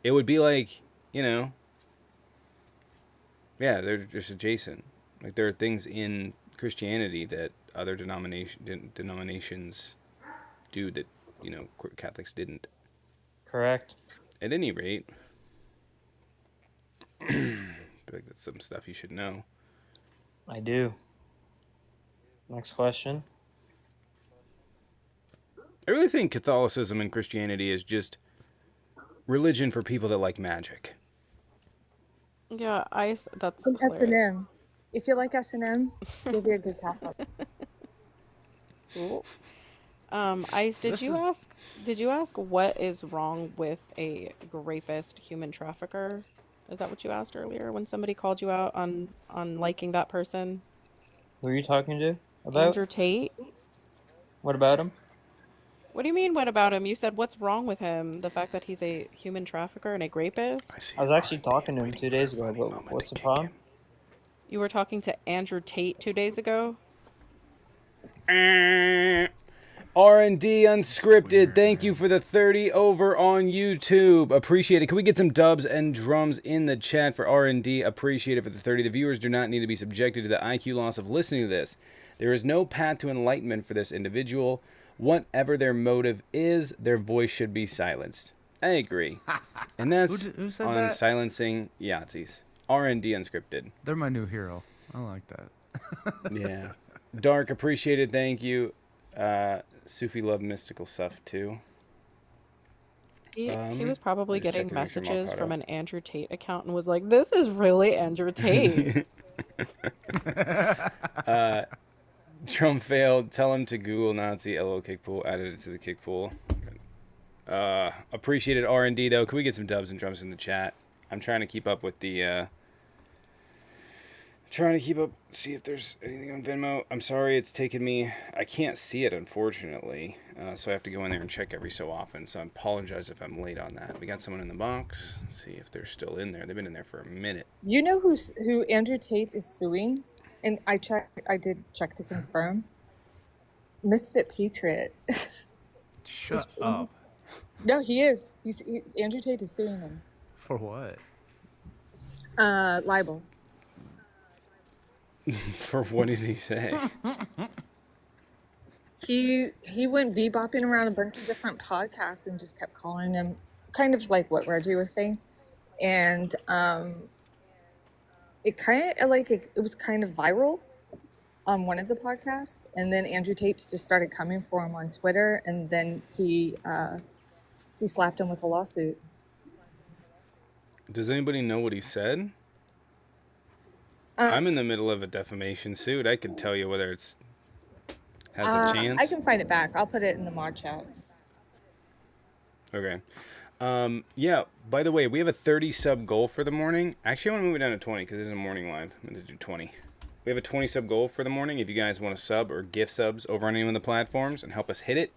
Speaker 1: It would be like, you know, yeah, they're just adjacent. Like, there are things in Christianity that other denominations do that, you know, Catholics didn't.
Speaker 7: Correct.
Speaker 1: At any rate, I feel like that's some stuff you should know.
Speaker 7: I do. Next question.
Speaker 1: I really think Catholicism and Christianity is just religion for people that like magic.
Speaker 2: Yeah, Ice. That's
Speaker 5: Some
Speaker 2: hilarious.
Speaker 5: S&M. If you like S&M, you'll be a good Catholic.
Speaker 2: Cool. Ice, did
Speaker 4: This
Speaker 2: you
Speaker 4: is-
Speaker 2: ask? Did you ask what is wrong with a rapist human trafficker? Is that what you asked earlier when somebody called you out on liking that person?
Speaker 7: Who are you talking to? About?
Speaker 2: Andrew Tate?
Speaker 7: What about him?
Speaker 2: What do you mean, what about him? You said, what's wrong with him? The fact that he's a human trafficker and a rapist?
Speaker 7: I was actually talking to him 2 days ago, but what's the problem?
Speaker 2: You were talking to Andrew Tate 2 days ago?
Speaker 1: R&D Unscripted, thank you for the 30 over on YouTube. Appreciate it. Can we get some dubs and drums in the chat for R&D? Appreciate it for the 30. The viewers do not need to be subjected to the IQ loss of listening to this. There is no path to enlightenment for this individual. Whatever their motive is, their voice should be silenced. I agree. And that's
Speaker 4: Who said
Speaker 1: on
Speaker 4: that?
Speaker 1: silencing Yahtzees. R&D Unscripted.
Speaker 4: They're my new hero. I like that.
Speaker 1: Yeah. Dark, appreciated, thank you. Sufi love mystical stuff too.
Speaker 2: He was probably
Speaker 1: just
Speaker 2: getting
Speaker 1: checking to make sure I'm all
Speaker 2: messages
Speaker 1: caught
Speaker 2: from
Speaker 1: up.
Speaker 2: an Andrew Tate account and was like, this is really Andrew Tate.
Speaker 1: Trump failed. Tell him to Google Nazi LO kickpool. Added it to the kickpool. Appreciated R&D though. Can we get some dubs and drums in the chat? I'm trying to keep up with the Trying to keep up, see if there's anything on Venmo. I'm sorry, it's taken me. I can't see it, unfortunately. So I have to go in there and check every so often. So I apologize if I'm late on that. We got someone in the box. Let's see if they're still in there. They've been in there for a minute.
Speaker 5: You know who Andrew Tate is suing? And I did check to confirm. Misfit Patriot.
Speaker 4: Shut up.
Speaker 5: No, he is. He's Andrew Tate is suing him.
Speaker 4: For what?
Speaker 5: Libel.
Speaker 1: For what did he say?
Speaker 5: He went bebopping around a bunch of different podcasts and just kept calling him, kind of like what Reggie was saying, and it kind of like it was kind of viral on one of the podcasts, and then Andrew Tate just started coming for him on Twitter, and then he slapped him with a lawsuit.
Speaker 1: Does anybody know what he said? I'm in the middle of a defamation suit. I could tell you whether it's has a chance.
Speaker 5: I can find it back. I'll put it in the mod chat.
Speaker 1: Okay. Yeah, by the way, we have a 30 sub goal for the morning. Actually, I want to move it down to 20 because this is a morning live. I'm going to do 20. We have a 20 sub goal for the morning. If you guys want to sub or gift subs over on any of the platforms and help us hit it.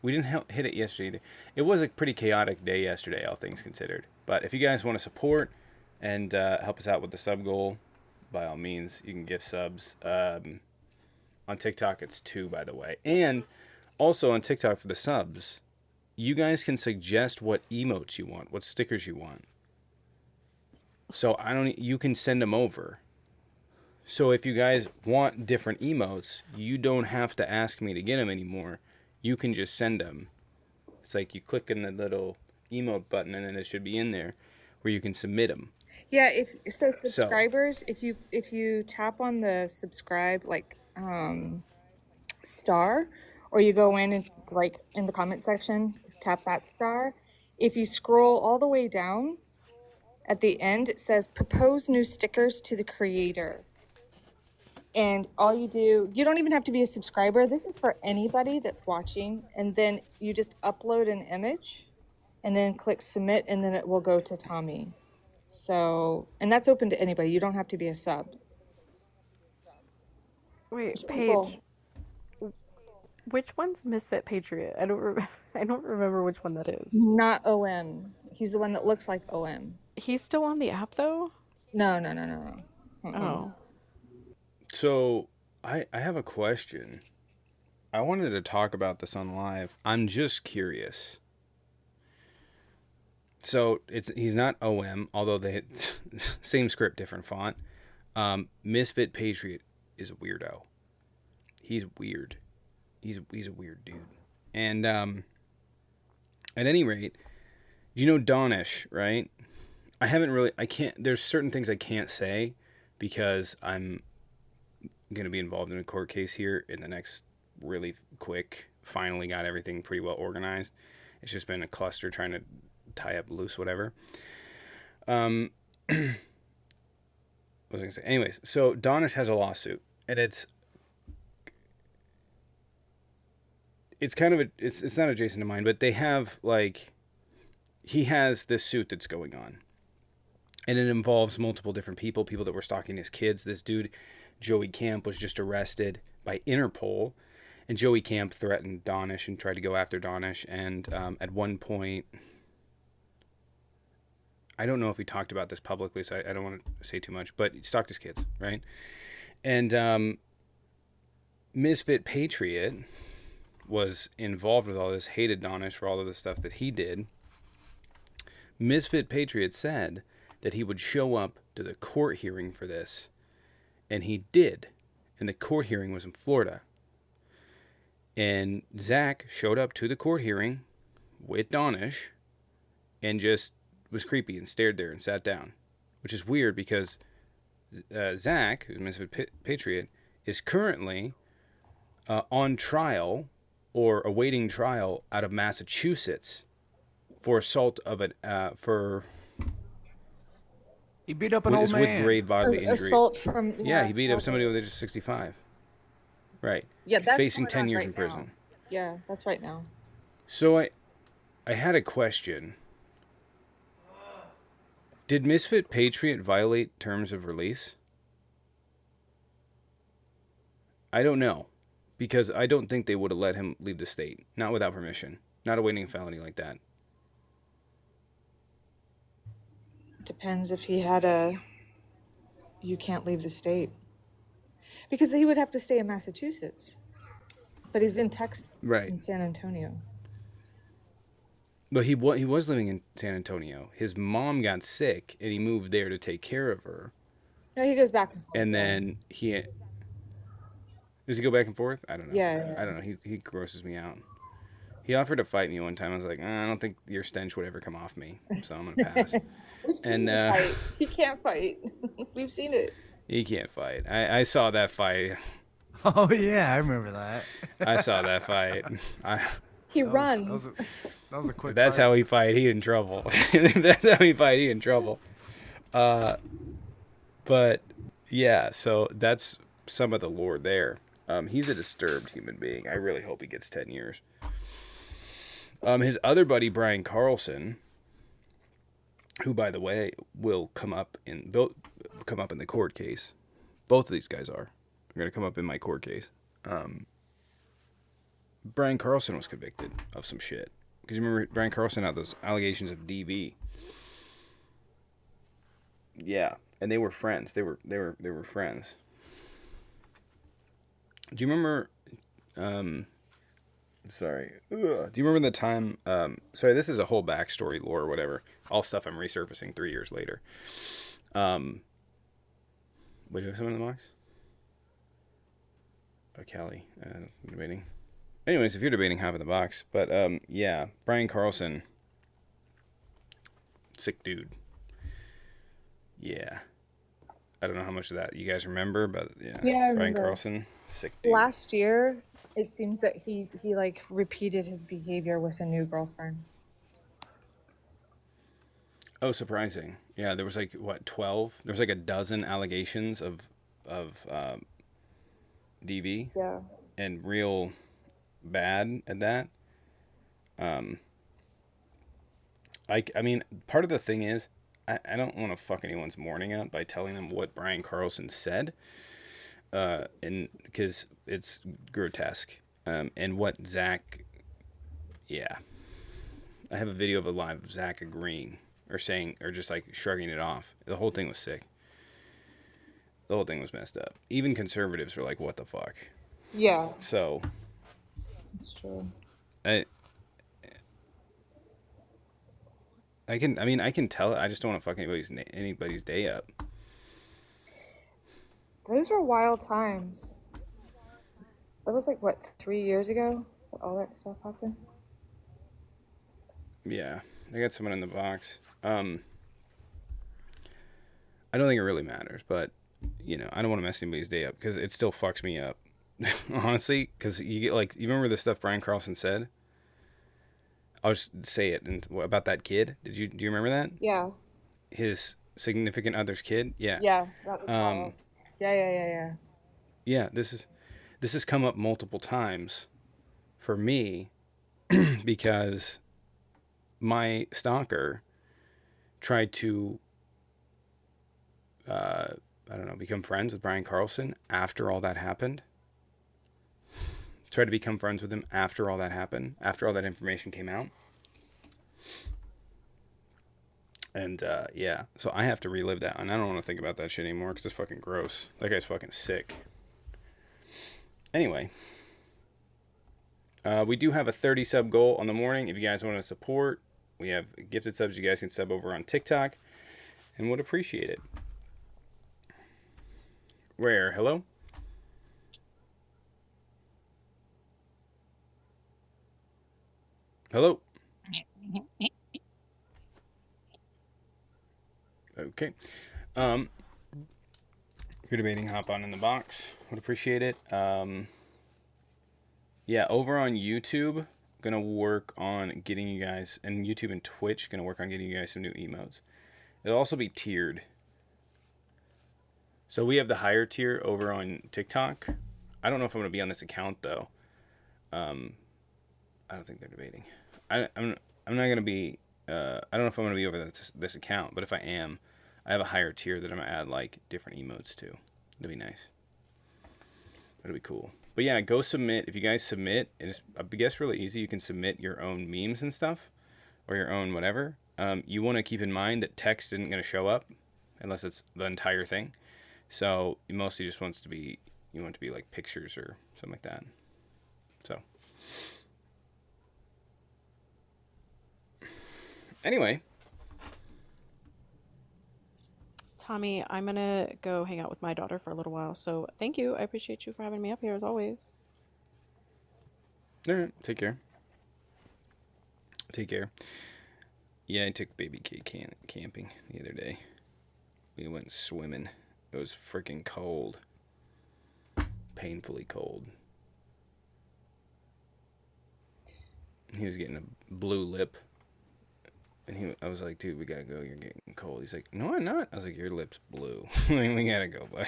Speaker 1: We didn't hit it yesterday either. It was a pretty chaotic day yesterday, all things considered. But if you guys want to support and help us out with the sub goal, by all means, you can gift subs. On TikTok, it's 2, by the way. And also on TikTok for the subs, you guys can suggest what emotes you want, what stickers you want. So you can send them over. So if you guys want different emotes, you don't have to ask me to get them anymore. You can just send them. It's like you click in the little emote button and then it should be in there where you can submit them.
Speaker 5: Yeah, if subscribers, if you tap on the subscribe star, or you go in and like in the comment section, tap that star. If you scroll all the way down, at the end it says propose new stickers to the creator. And all you do, you don't even have to be a subscriber. This is for anybody that's watching. And then you just upload an image and then click submit, and then it will go to Tommy. So, and that's open to anybody. You don't have to be a sub.
Speaker 2: Wait,
Speaker 5: People-
Speaker 2: Paige. Which one's Misfit Patriot? I don't remember which one that is.
Speaker 5: Not OM. He's the one that looks like OM.
Speaker 2: He's still on the app though?
Speaker 5: No.
Speaker 2: Oh.
Speaker 1: So I have a question. I wanted to talk about this on live. I'm just curious. So he's not OM, although they same script, different font. Misfit Patriot is a weirdo. He's weird. He's a weird dude. And at any rate, you know Donish, right? There's certain things I can't say because I'm going to be involved in a court case here in the next really quick. Finally got everything pretty well organized. It's just been a cluster trying to tie up loose whatever. What was I going to say? Anyways, so Donish has a lawsuit, and it's kind of it's not adjacent to mine, but they have he has this suit that's going on, and it involves multiple different people that were stalking his kids. This dude, Joey Camp, was just arrested by Interpol, and Joey Camp threatened Donish and tried to go after Donish, and at one point, I don't know if he talked about this publicly, so I don't want to say too much, but he stalked his kids, right? And Misfit Patriot was involved with all this, hated Donish for all of the stuff that he did. Misfit Patriot said that he would show up to the court hearing for this, and he did. And the court hearing was in Florida. And Zach showed up to the court hearing with Donish and just was creepy and stared there and sat down, which is weird because Zach, who's Misfit Patriot, is currently on trial or awaiting trial out of Massachusetts for assault of
Speaker 4: He beat up an old man.
Speaker 1: with grave bodily injury.
Speaker 5: Assault from
Speaker 1: Yeah, he beat up somebody over the age of 65. Right.
Speaker 5: Yeah, that's
Speaker 1: facing
Speaker 5: going
Speaker 1: 10
Speaker 5: on
Speaker 1: years
Speaker 5: right
Speaker 1: in
Speaker 5: now.
Speaker 1: prison.
Speaker 5: Yeah, that's right now.
Speaker 1: So I had a question. Did Misfit Patriot violate terms of release? I don't know, because I don't think they would have let him leave the state, not without permission, not awaiting a felony like that.
Speaker 5: Depends if he had a you can't leave the state. Because he would have to stay in Massachusetts. But he's in Texas,
Speaker 1: Right.
Speaker 5: in San Antonio.
Speaker 1: But he was living in San Antonio. His mom got sick, and he moved there to take care of her.
Speaker 5: No, he goes back and forth.
Speaker 1: And then does he go back and forth? I don't know.
Speaker 5: Yeah.
Speaker 1: I don't know. He grosses me out. He offered to fight me one time. I was like, I don't think your stench would ever come off me, so I'm gonna pass.
Speaker 5: We've seen him fight. He can't fight. We've seen it.
Speaker 1: He can't fight. I saw that fight.
Speaker 4: Oh yeah, I remember that.
Speaker 1: I saw that fight.
Speaker 5: He runs.
Speaker 4: That was a quick.
Speaker 1: That's
Speaker 4: fight.
Speaker 1: how he fight. He in trouble. That's how he fight. He in trouble. But yeah, so that's some of the lore there. He's a disturbed human being. I really hope he gets 10 years. His other buddy Brian Carlson, who by the way will come up in the court case. Both of these guys are going to come up in my court case. Brian Carlson was convicted of some shit. Because you remember Brian Carlson had those allegations of DV. Yeah, and they were friends. They were friends. Do you remember? Sorry. Do you remember the time? Sorry, this is a whole backstory, lore, or whatever. All stuff I'm resurfacing 3 years later. Wait, do you have someone in the box? Oh, Callie, debating. Anyways, if you're debating, hop in the box. But yeah, Brian Carlson, sick dude. Yeah, I don't know how much of that you guys remember, but yeah,
Speaker 5: Yeah, I
Speaker 1: Brian
Speaker 5: remember.
Speaker 1: Carlson, sick dude.
Speaker 5: Last year, it seems that he like repeated his behavior with a new girlfriend.
Speaker 1: Oh, surprising. Yeah, there was like, what, 12? There was like a dozen allegations of DV.
Speaker 5: Yeah.
Speaker 1: And real bad at that. I mean, part of the thing is, I don't want to fuck anyone's morning up by telling them what Brian Carlson said. And because it's grotesque. And what Zach, yeah. I have a video of a live of Zach agreeing. Or saying, or just like shrugging it off. The whole thing was sick. The whole thing was messed up. Even conservatives were like, what the fuck?
Speaker 5: Yeah,
Speaker 1: So,
Speaker 5: it's true.
Speaker 1: I can tell it. I just don't want to fuck anybody's day up.
Speaker 5: Those were wild times. That was like, what, 3 years ago that all that stuff happened?
Speaker 1: Yeah. I got someone in the box. I don't think it really matters, but, you know, I don't want to mess anybody's day up because it still fucks me up. Honestly, because you get like, you remember the stuff Brian Carlson said? I'll just say it. And about that kid. Do you remember that?
Speaker 5: Yeah.
Speaker 1: His significant other's kid? Yeah.
Speaker 5: Yeah, that was wild. Yeah.
Speaker 1: Yeah, this has come up multiple times for me because my stalker tried to, I don't know, become friends with Brian Carlson after all that happened. Tried to become friends with him after all that happened, after all that information came out. And, yeah, so I have to relive that, and I don't want to think about that shit anymore because it's fucking gross. That guy's fucking sick. Anyway, we do have a 30 sub goal on the morning. If you guys want to support, we have gifted subs. You guys can sub over on TikTok and would appreciate it. Rare, hello? Hello? Okay. If you're debating, hop on in the box. Would appreciate it. Yeah, over on YouTube, gonna work on getting you guys, and YouTube and Twitch, gonna work on getting you guys some new emotes. It'll also be tiered. So we have the higher tier over on TikTok. I don't know if I'm gonna be on this account though. I don't think they're debating. I'm not gonna be. I don't know if I'm gonna be over this account, but if I am, I have a higher tier that I'm gonna add like different emotes to. That'd be nice. That'll be cool. But yeah, go submit. If you guys submit, it's, I guess, really easy. You can submit your own memes and stuff, or your own whatever. You want to keep in mind that text isn't going to show up unless it's the entire thing. So it mostly just wants to be, you want it to be like pictures or something like that. So anyway,
Speaker 2: Tommy, I'm gonna go hang out with my daughter for a little while. So thank you. I appreciate you for having me up here as always.
Speaker 1: all right, take care. Take care. Yeah, I took baby Kate camping the other day. We went swimming. It was freaking cold. Painfully cold. He was getting a blue lip. And I was like, dude, we gotta go. You're getting cold. He's like, no, I'm not. I was like, your lip's blue. We gotta go, bud.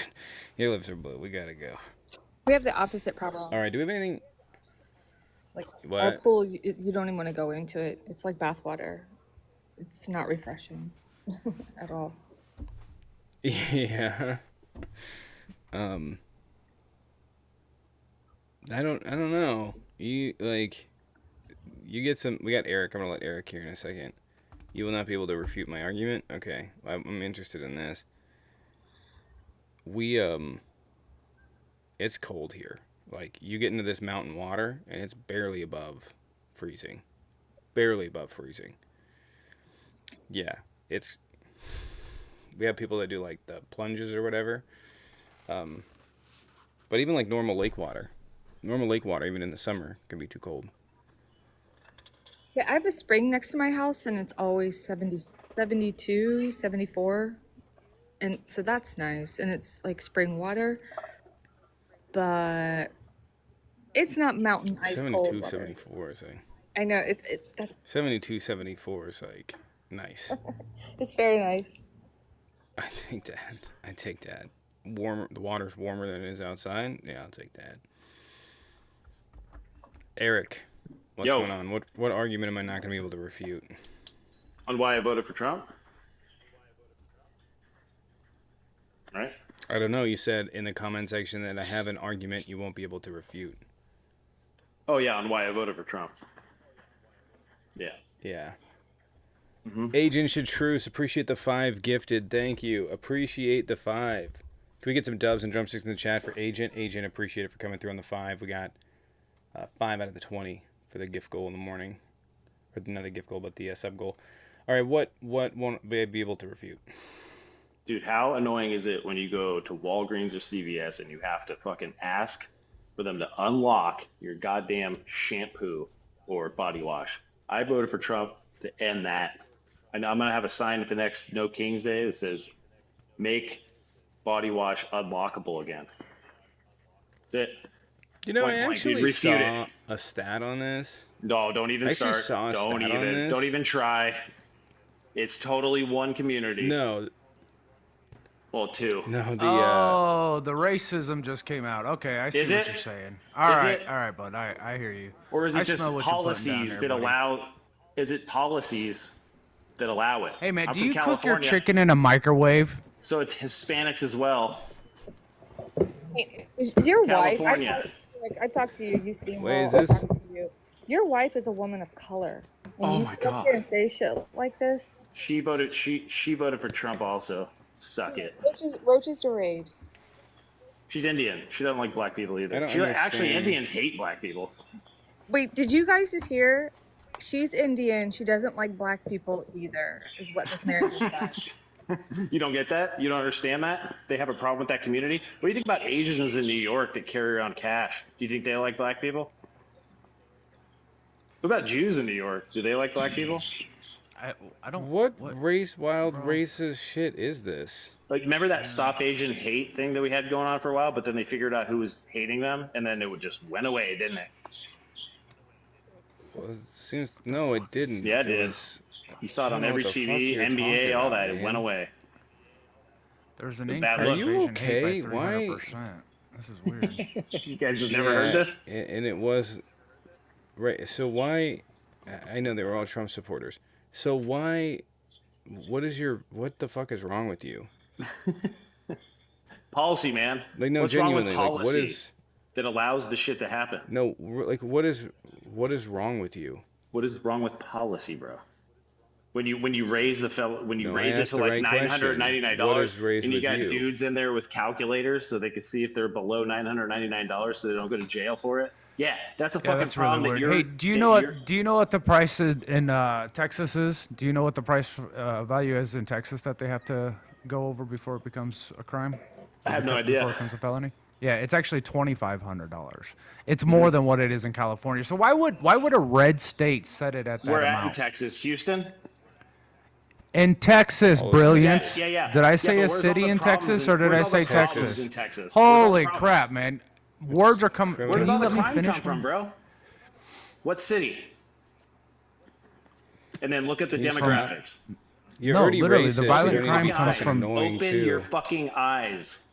Speaker 1: Your lips are blue. We gotta go.
Speaker 5: We have the opposite problem.
Speaker 1: All right, do we have anything?
Speaker 5: Like
Speaker 1: What?
Speaker 5: our pool, you don't even want to go into it. It's like bathwater. It's not refreshing at all.
Speaker 1: Yeah. I don't know. You get some. We got Eric. I'm gonna let Eric here in a second. You will not be able to refute my argument. Okay, I'm interested in this. It's cold here. Like, you get into this mountain water and it's barely above freezing. Barely above freezing. Yeah, we have people that do like the plunges or whatever. But even like normal lake water, even in the summer, can be too cold.
Speaker 5: Yeah, I have a spring next to my house and it's always 70, 72, 74. And so that's nice. And it's like spring water. But it's not mountain ice cold
Speaker 1: 72,
Speaker 5: water.
Speaker 1: 74 is like.
Speaker 5: I know, that's
Speaker 1: 72, 74 is like nice.
Speaker 5: it's very nice.
Speaker 1: I take that. Warmer. The water's warmer than it is outside. Yeah, I'll take that. Eric, what's
Speaker 8: Yo.
Speaker 1: going on? What argument am I not going to be able to refute?
Speaker 8: On why I voted for Trump? Right?
Speaker 1: I don't know. You said in the comment section that I have an argument you won't be able to refute.
Speaker 8: Oh, yeah, on why I voted for Trump. Yeah.
Speaker 1: Yeah. Agent Chartreuse, appreciate the 5 gifted. Thank you. Appreciate the 5. Can we get some dubs and drumsticks in the chat for Agent? Agent, appreciate it for coming through on the 5. We got 5 out of the 20 for the gift goal in the morning. Or not the gift goal, but the sub goal. All right, what won't I be able to refute?
Speaker 8: Dude, how annoying is it when you go to Walgreens or CVS and you have to fucking ask for them to unlock your goddamn shampoo or body wash? I voted for Trump to end that. And I'm going to have a sign at the next No King's Day that says, make body wash unlockable again. That's it.
Speaker 1: You know,
Speaker 8: Point
Speaker 1: I
Speaker 8: blank,
Speaker 1: actually
Speaker 8: dude, refute
Speaker 1: saw
Speaker 8: it.
Speaker 1: a stat on this.
Speaker 8: No, don't even
Speaker 1: I actually
Speaker 8: start.
Speaker 1: saw a stat on this.
Speaker 8: Don't even try. It's totally one community.
Speaker 1: No,
Speaker 8: Well, 2.
Speaker 1: no,
Speaker 4: The racism just came out. Okay, I see
Speaker 8: Is
Speaker 4: what
Speaker 8: it?
Speaker 4: you're saying. All
Speaker 8: Is
Speaker 4: right,
Speaker 8: it?
Speaker 4: all right, bud. I hear you.
Speaker 8: Or is
Speaker 4: I
Speaker 8: it just
Speaker 4: smell what you're putting down
Speaker 8: policies
Speaker 4: there,
Speaker 8: that
Speaker 4: buddy.
Speaker 8: allow? Is it policies that allow it?
Speaker 4: Hey man,
Speaker 8: I'm
Speaker 4: do
Speaker 8: from
Speaker 4: you cook your
Speaker 8: California,
Speaker 4: chicken in a microwave?
Speaker 8: So it's Hispanics as well.
Speaker 5: Your wife,
Speaker 8: California.
Speaker 5: I talked to you, you steamroll.
Speaker 1: Wait, is
Speaker 5: I
Speaker 1: this-
Speaker 5: talked to you. Your wife is a woman of color. When
Speaker 8: Oh
Speaker 5: you
Speaker 8: my
Speaker 5: come up here and say shit like this,
Speaker 8: She voted. She voted for Trump also. Suck it.
Speaker 5: Roaches to raid.
Speaker 8: She's Indian. She doesn't like black people
Speaker 1: I
Speaker 8: either.
Speaker 1: don't
Speaker 8: Actually,
Speaker 1: understand.
Speaker 8: Indians hate black people.
Speaker 5: Wait, did you guys just hear? She's Indian. She doesn't like black people either, is what this man just said.
Speaker 8: You don't get that? You don't understand that? They have a problem with that community? What do you think about Asians in New York that carry around cash? Do you think they like black people? What about Jews in New York? Do they like black people?
Speaker 4: I don't.
Speaker 1: What wild
Speaker 4: Bro.
Speaker 1: racist shit is this?
Speaker 8: Like, remember that Stop Asian Hate thing that we had going on for a while, but then they figured out who was hating them, and then it would just went away, didn't it?
Speaker 1: Well, no, it didn't.
Speaker 8: Yeah, it did.
Speaker 1: was-
Speaker 8: You saw it
Speaker 1: I
Speaker 8: on
Speaker 1: don't know
Speaker 8: every
Speaker 1: what the fuck
Speaker 8: TV,
Speaker 1: you're
Speaker 8: NBA,
Speaker 1: talking
Speaker 8: all
Speaker 1: about,
Speaker 8: that. It
Speaker 1: man.
Speaker 8: went away.
Speaker 4: There's an
Speaker 8: The bad
Speaker 4: increase
Speaker 8: luck.
Speaker 4: of
Speaker 1: Are you
Speaker 4: Asian hate
Speaker 1: okay?
Speaker 4: by
Speaker 1: Why-
Speaker 4: 300%. This is weird.
Speaker 8: You guys have never heard this?
Speaker 1: And it was right. So why? I know they were all Trump supporters. So why? What the fuck is wrong with you?
Speaker 8: Policy, man.
Speaker 1: Like, no,
Speaker 8: What's wrong
Speaker 1: genuinely,
Speaker 8: with
Speaker 1: like, what
Speaker 8: policy?
Speaker 1: is?
Speaker 8: that allows the shit to happen.
Speaker 1: No, like what is wrong with you?
Speaker 8: What is wrong with policy, bro? When you raise
Speaker 1: No, I
Speaker 8: raise it
Speaker 1: asked
Speaker 8: to
Speaker 1: the
Speaker 8: like
Speaker 1: right question. What
Speaker 8: $999
Speaker 1: is raised
Speaker 8: and you
Speaker 1: with
Speaker 8: got
Speaker 1: you?
Speaker 8: dudes in there with calculators so they could see if they're below $999 so they don't go to jail for it. Yeah, that's a
Speaker 4: Yeah,
Speaker 8: fucking
Speaker 4: that's really
Speaker 8: problem that
Speaker 4: weird.
Speaker 8: you're
Speaker 4: Hey, do you
Speaker 8: that
Speaker 4: know
Speaker 8: you're
Speaker 4: what? Do you know what the price in Texas is? Do you know what the price value is in Texas that they have to go over before it becomes a crime?
Speaker 8: I have no
Speaker 4: Before
Speaker 8: idea.
Speaker 4: it becomes a felony? Yeah, it's actually $2,500. It's
Speaker 8: Mm-hmm.
Speaker 4: more than what it is in California. So why would a red state set it at that
Speaker 8: We're at in
Speaker 4: amount?
Speaker 8: Texas, Houston.
Speaker 4: In Texas,
Speaker 1: All over
Speaker 4: brilliant.
Speaker 8: Yeah.
Speaker 4: Did I
Speaker 8: Yeah,
Speaker 4: say
Speaker 8: but
Speaker 4: a
Speaker 8: where's all
Speaker 4: city
Speaker 8: the
Speaker 4: in
Speaker 8: problems
Speaker 4: Texas or did
Speaker 8: where's
Speaker 4: I
Speaker 8: all the
Speaker 4: say
Speaker 8: problems
Speaker 4: Texas?
Speaker 8: in Texas? Where's all the
Speaker 4: Holy
Speaker 8: problems?
Speaker 4: crap, man! Words are coming.
Speaker 1: criminal.
Speaker 8: Where's
Speaker 4: Can
Speaker 8: all
Speaker 4: you
Speaker 8: the
Speaker 4: let me
Speaker 8: crime
Speaker 4: finish?
Speaker 8: come from, bro? What city? And then look at the
Speaker 1: Can you stop?
Speaker 8: demographics.
Speaker 1: You're
Speaker 4: No,
Speaker 1: already
Speaker 4: literally,
Speaker 1: racist.
Speaker 4: the
Speaker 1: You
Speaker 4: violent
Speaker 1: don't need to
Speaker 4: crime
Speaker 1: be
Speaker 4: comes
Speaker 1: fucking
Speaker 4: from-
Speaker 1: annoying
Speaker 8: Open
Speaker 1: too.
Speaker 8: your fucking eyes.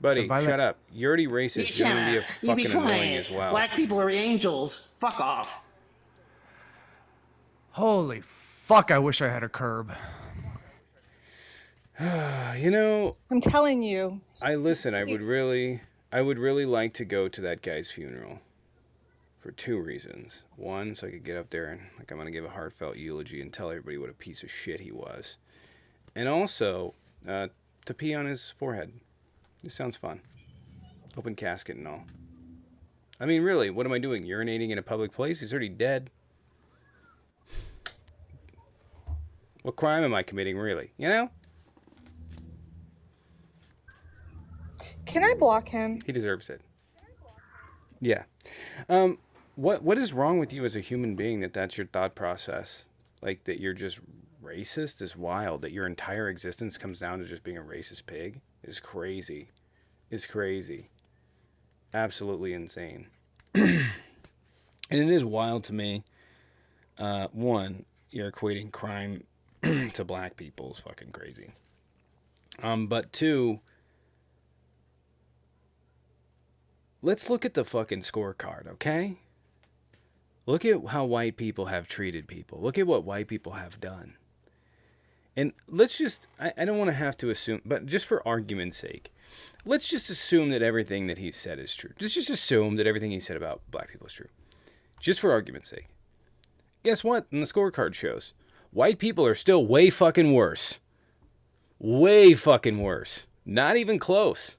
Speaker 1: Buddy,
Speaker 4: violent-
Speaker 1: shut up. You're already racist. You're gonna be fucking annoying as well.
Speaker 8: Black people are angels. Fuck off.
Speaker 4: Holy fuck! I wish I had a curb.
Speaker 1: You know,
Speaker 5: I'm telling you.
Speaker 1: I would really like to go to that guy's funeral for two reasons. One, so I could get up there and like I'm gonna give a heartfelt eulogy and tell everybody what a piece of shit he was, and also to pee on his forehead. This sounds fun. Open casket and all. I mean, really, what am I doing? Urinating in a public place? He's already dead. What crime am I committing, really? You know?
Speaker 5: Can I block him?
Speaker 1: He deserves it. Yeah. What is wrong with you as a human being that that's your thought process? Like that you're just racist is wild. That your entire existence comes down to just being a racist pig is crazy. It's crazy. Absolutely insane. And it is wild to me. One, you're equating crime to black people is fucking crazy. But two, let's look at the fucking scorecard, okay? Look at how white people have treated people. Look at what white people have done. And let's just, I don't want to have to assume, but just for argument's sake, let's just assume that everything that he said is true. Just assume that everything he said about black people is true. Just for argument's sake. Guess what? And the scorecard shows. White people are still way fucking worse. Way fucking worse. Not even close.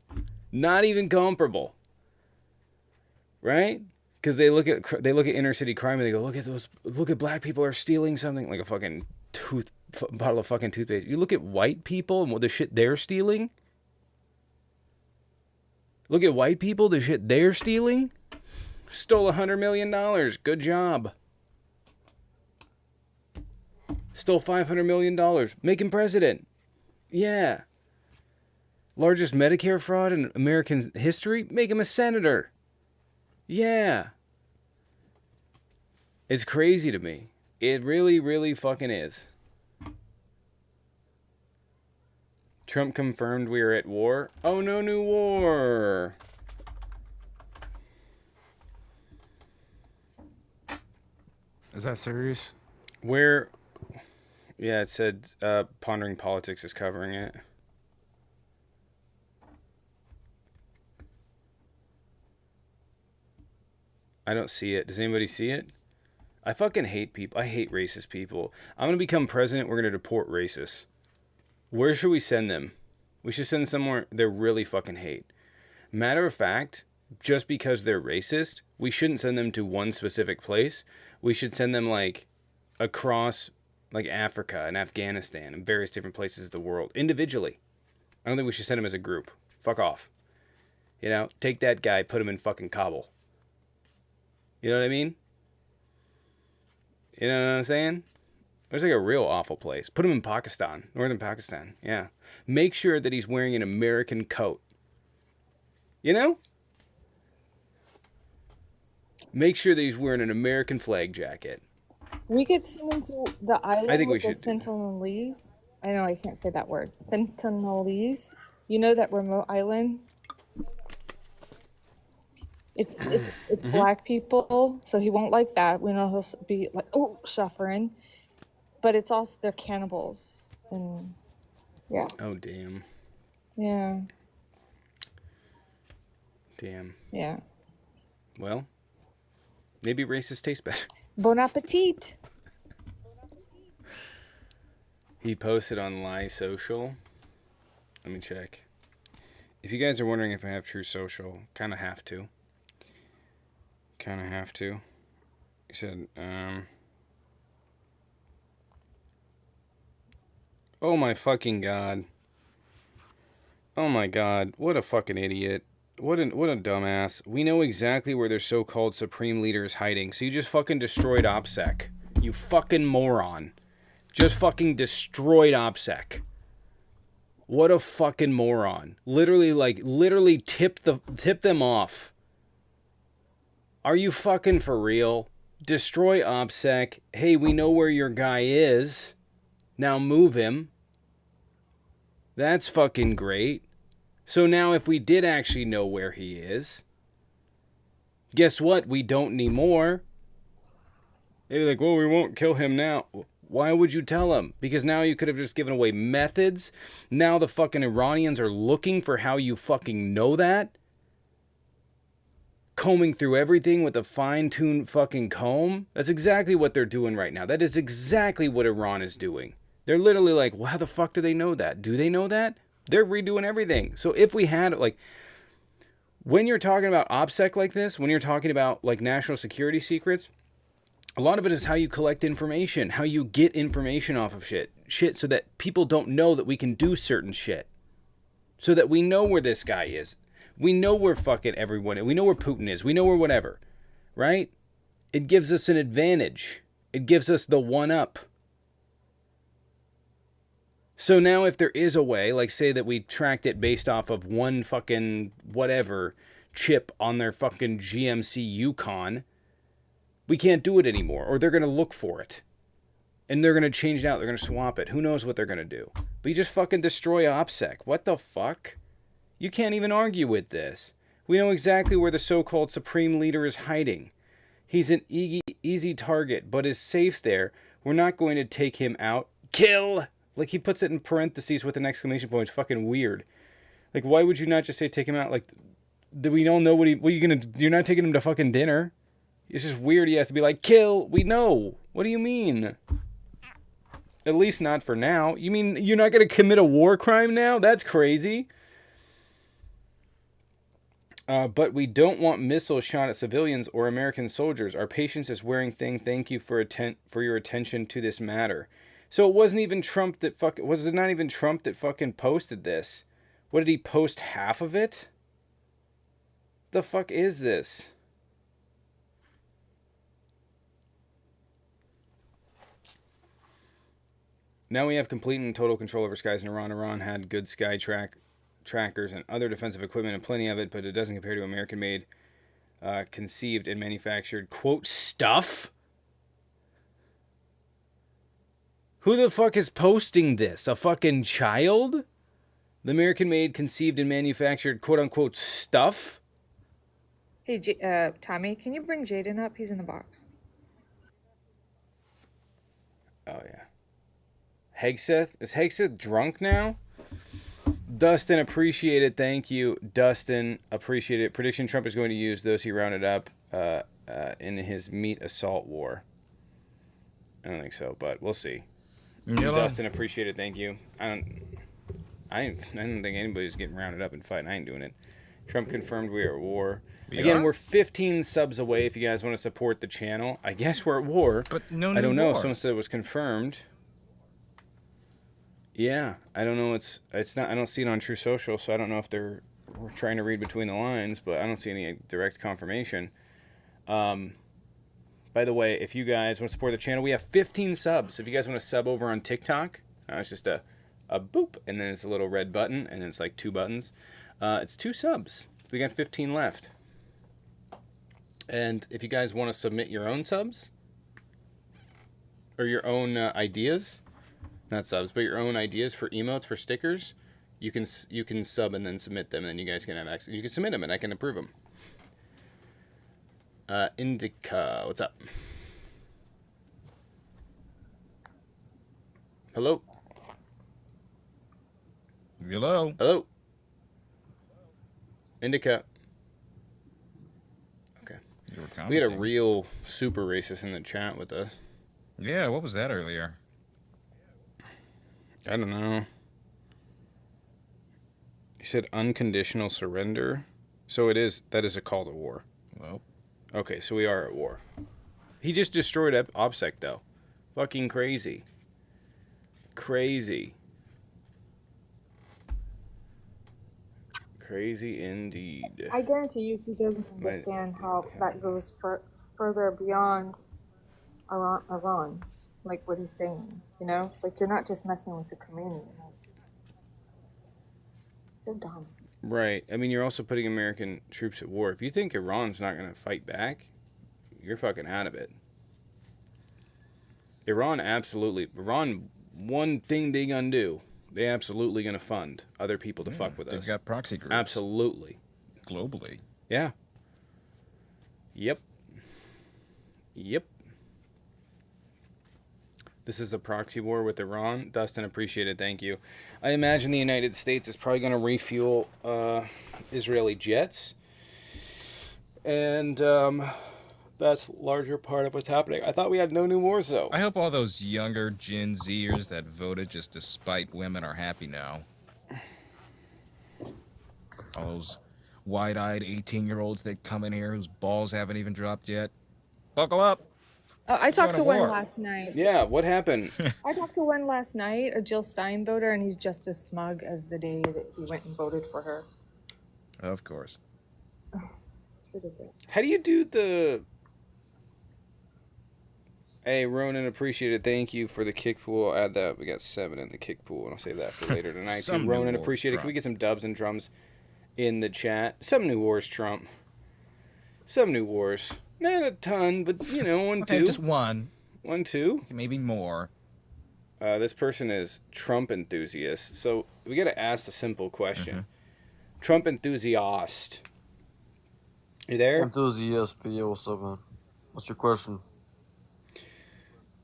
Speaker 1: Not even comparable. Right? Because they look at inner city crime and they go, look at black people are stealing something like a fucking bottle of fucking toothpaste. You look at white people and what the shit they're stealing. Look at white people, the shit they're stealing. Stole $100 million. Good job. Stole $500 million. Make him president. Yeah. Largest Medicare fraud in American history. Make him a senator. Yeah. It's crazy to me. It really, really fucking is. Trump confirmed we are at war. Oh, no new war.
Speaker 4: Is that serious?
Speaker 1: Where? Yeah, it said Pondering Politics is covering it. I don't see it. Does anybody see it? I fucking hate people. I hate racist people. I'm going to become president. We're going to deport racists. Where should we send them? We should send somewhere they really fucking hate. Matter of fact, just because they're racist, we shouldn't send them to one specific place. We should send them like across like Africa and Afghanistan and various different places of the world individually. I don't think we should send them as a group. Fuck off. You know, take that guy, put him in fucking Kabul. You know what I mean? You know what I'm saying? It's like a real awful place. Put him in Pakistan, northern Pakistan. Yeah. Make sure that he's wearing an American coat. You know? Make sure that he's wearing an American flag jacket.
Speaker 5: We could send him to the island
Speaker 1: I think we
Speaker 5: with the
Speaker 1: should do that.
Speaker 5: Sentinelese. I know I can't say that word. Sentinelese. You know that remote island? It's
Speaker 1: Mm-hmm.
Speaker 5: black people, so he won't like that. We know he'll be like, oh, suffering. But it's also they're cannibals, and yeah,
Speaker 1: Oh, damn.
Speaker 5: yeah.
Speaker 1: Damn.
Speaker 5: Yeah.
Speaker 1: Well, maybe racist tastes better.
Speaker 5: Bon appetit.
Speaker 1: He posted on Lie Social. Let me check. If you guys are wondering if I have True Social, kind of have to. He said, oh my fucking god. Oh my god. What a fucking idiot. What a dumbass. We know exactly where their so-called supreme leader is hiding. So you just fucking destroyed OPSEC. You fucking moron. Just fucking destroyed OPSEC. What a fucking moron. Literally tip them off. Are you fucking for real? Destroy OPSEC. Hey, we know where your guy is. Now move him. That's fucking great. So now if we did actually know where he is, guess what? We don't anymore. They'd be like, well, we won't kill him now. Why would you tell him? Because now you could have just given away methods. Now the fucking Iranians are looking for how you fucking know that. Combing through everything with a fine-tuned fucking comb. That's exactly what they're doing right now. That is exactly what Iran is doing. They're literally like, well, how the fuck do they know that? Do they know that? They're redoing everything. So if we had, like, when you're talking about OPSEC like this, when you're talking about, like, national security secrets, a lot of it is how you collect information, how you get information off of shit so that people don't know that we can do certain shit. So that we know where this guy is. We know where fucking everyone is. We know where Putin is. We know where whatever. Right? It gives us an advantage. It gives us the one-up. So now if there is a way, like say that we tracked it based off of one fucking whatever chip on their fucking GMC Yukon, we can't do it anymore, or they're going to look for it. And they're going to change it out. They're going to swap it. Who knows what they're going to do. But you just fucking destroy OPSEC. What the fuck? You can't even argue with this. We know exactly where the so-called supreme leader is hiding. He's an easy target, but is safe there. We're not going to take him out. Kill! Like, he puts it in parentheses with an exclamation point. It's fucking weird. Like, why would you not just say take him out? Like, we don't know what are you going to... You're not taking him to fucking dinner. It's just weird he has to be like, kill. We know. What do you mean? At least not for now. You mean you're not going to commit a war crime now? That's crazy. But we don't want missiles shot at civilians or American soldiers. Our patience is wearing thin. Thank you for your attention to this matter. So it wasn't even Trump that was it not even Trump that fucking posted this? What did he post, half of it? The fuck is this? Now we have complete and total control over skies in Iran. Iran had good sky trackers and other defensive equipment and plenty of it, but it doesn't compare to American-made, conceived and manufactured, quote, stuff? Who the fuck is posting this? A fucking child? The American-made, conceived and manufactured, quote-unquote, stuff?
Speaker 5: Hey, Tommy, can you bring Jaden up? He's in the box.
Speaker 1: Oh, yeah. Hegseth? Is Hegseth drunk now? Dustin, appreciate it. Thank you. Dustin, appreciate it. Prediction: Trump is going to use those he rounded up in his meat assault war. I don't think so, but we'll see. Dustin, appreciate it. Thank you. I don't think anybody's getting rounded up and fighting. I ain't doing it. Trump confirmed we are at war. We're 15 subs away. If you guys want to support the channel, I guess we're at war.
Speaker 4: But no new
Speaker 1: I don't know.
Speaker 4: wars.
Speaker 1: Someone said it was confirmed. Yeah, I don't know. It's not. I don't see it on True Social, so I don't know if we're trying to read between the lines, but I don't see any direct confirmation. By the way, if you guys want to support the channel, we have 15 subs. If you guys want to sub over on TikTok, it's just a boop, and then it's a little red button, and then it's like 2 buttons. It's 2 subs. We got 15 left. And if you guys want to submit your own subs, or your own ideas, not subs, but your own ideas for emotes, for stickers, you can sub and then submit them, and then you guys can have access. You can submit them, and I can approve them. Indica, what's up? Hello?
Speaker 9: Hello?
Speaker 1: Hello? Indica.
Speaker 9: You were
Speaker 1: We had a
Speaker 9: commenting.
Speaker 1: real super racist in the chat with us.
Speaker 9: Yeah, what was that earlier?
Speaker 1: I don't know. He said unconditional surrender. So that is a call to war.
Speaker 9: Well,
Speaker 1: Okay, so we are at war. He just destroyed OPSEC though. Fucking crazy. Crazy. Crazy indeed.
Speaker 5: I guarantee you he doesn't
Speaker 1: My-
Speaker 5: understand how that goes further beyond Iran, like what he's saying, you know? Like, you're not just messing with the community. Like, so dumb.
Speaker 1: Right. I mean, you're also putting American troops at war. If you think Iran's not going to fight back, you're fucking out of it. Iran, one thing they gonna do, they absolutely gonna fund other people to fuck with
Speaker 9: they've
Speaker 1: us.
Speaker 9: got proxy groups.
Speaker 1: Absolutely.
Speaker 9: Globally.
Speaker 1: Yeah. Yep. This is a proxy war with Iran. Dustin, appreciate it. Thank you. I imagine the United States is probably going to refuel Israeli jets. And that's a larger part of what's happening. I thought we had no new wars, though.
Speaker 9: I hope all those younger Gen Zers that voted just to spite women are happy now. All those wide-eyed 18-year-olds that come in here whose balls haven't even dropped yet. Buckle up.
Speaker 5: I talked to
Speaker 9: Going to
Speaker 5: one
Speaker 9: war.
Speaker 5: last night.
Speaker 1: Yeah, what happened?
Speaker 5: I talked to one last night, a Jill Stein voter, and he's just as smug as the day that he went and voted for her.
Speaker 9: Of course.
Speaker 5: It's ridiculous.
Speaker 1: How do you do the... Hey, Ronan, appreciate it. Thank you for the kick pool. I'll add that. We got 7 in the kick pool, and I'll save that for later tonight.
Speaker 9: Some
Speaker 1: too.
Speaker 9: new
Speaker 1: Ronan,
Speaker 9: wars,
Speaker 1: appreciate it.
Speaker 9: Trump.
Speaker 1: Can we get some dubs and drums in the chat? Some new wars, Trump. Some new wars. Not a ton, but, you know, one,
Speaker 9: Okay,
Speaker 1: two.
Speaker 9: just one.
Speaker 1: 1, 2.
Speaker 9: Maybe more.
Speaker 1: This person is Trump enthusiast. So we got to ask the simple question. Trump enthusiast. You there?
Speaker 10: Enthusiast, but yeah, what's up, man? What's your question?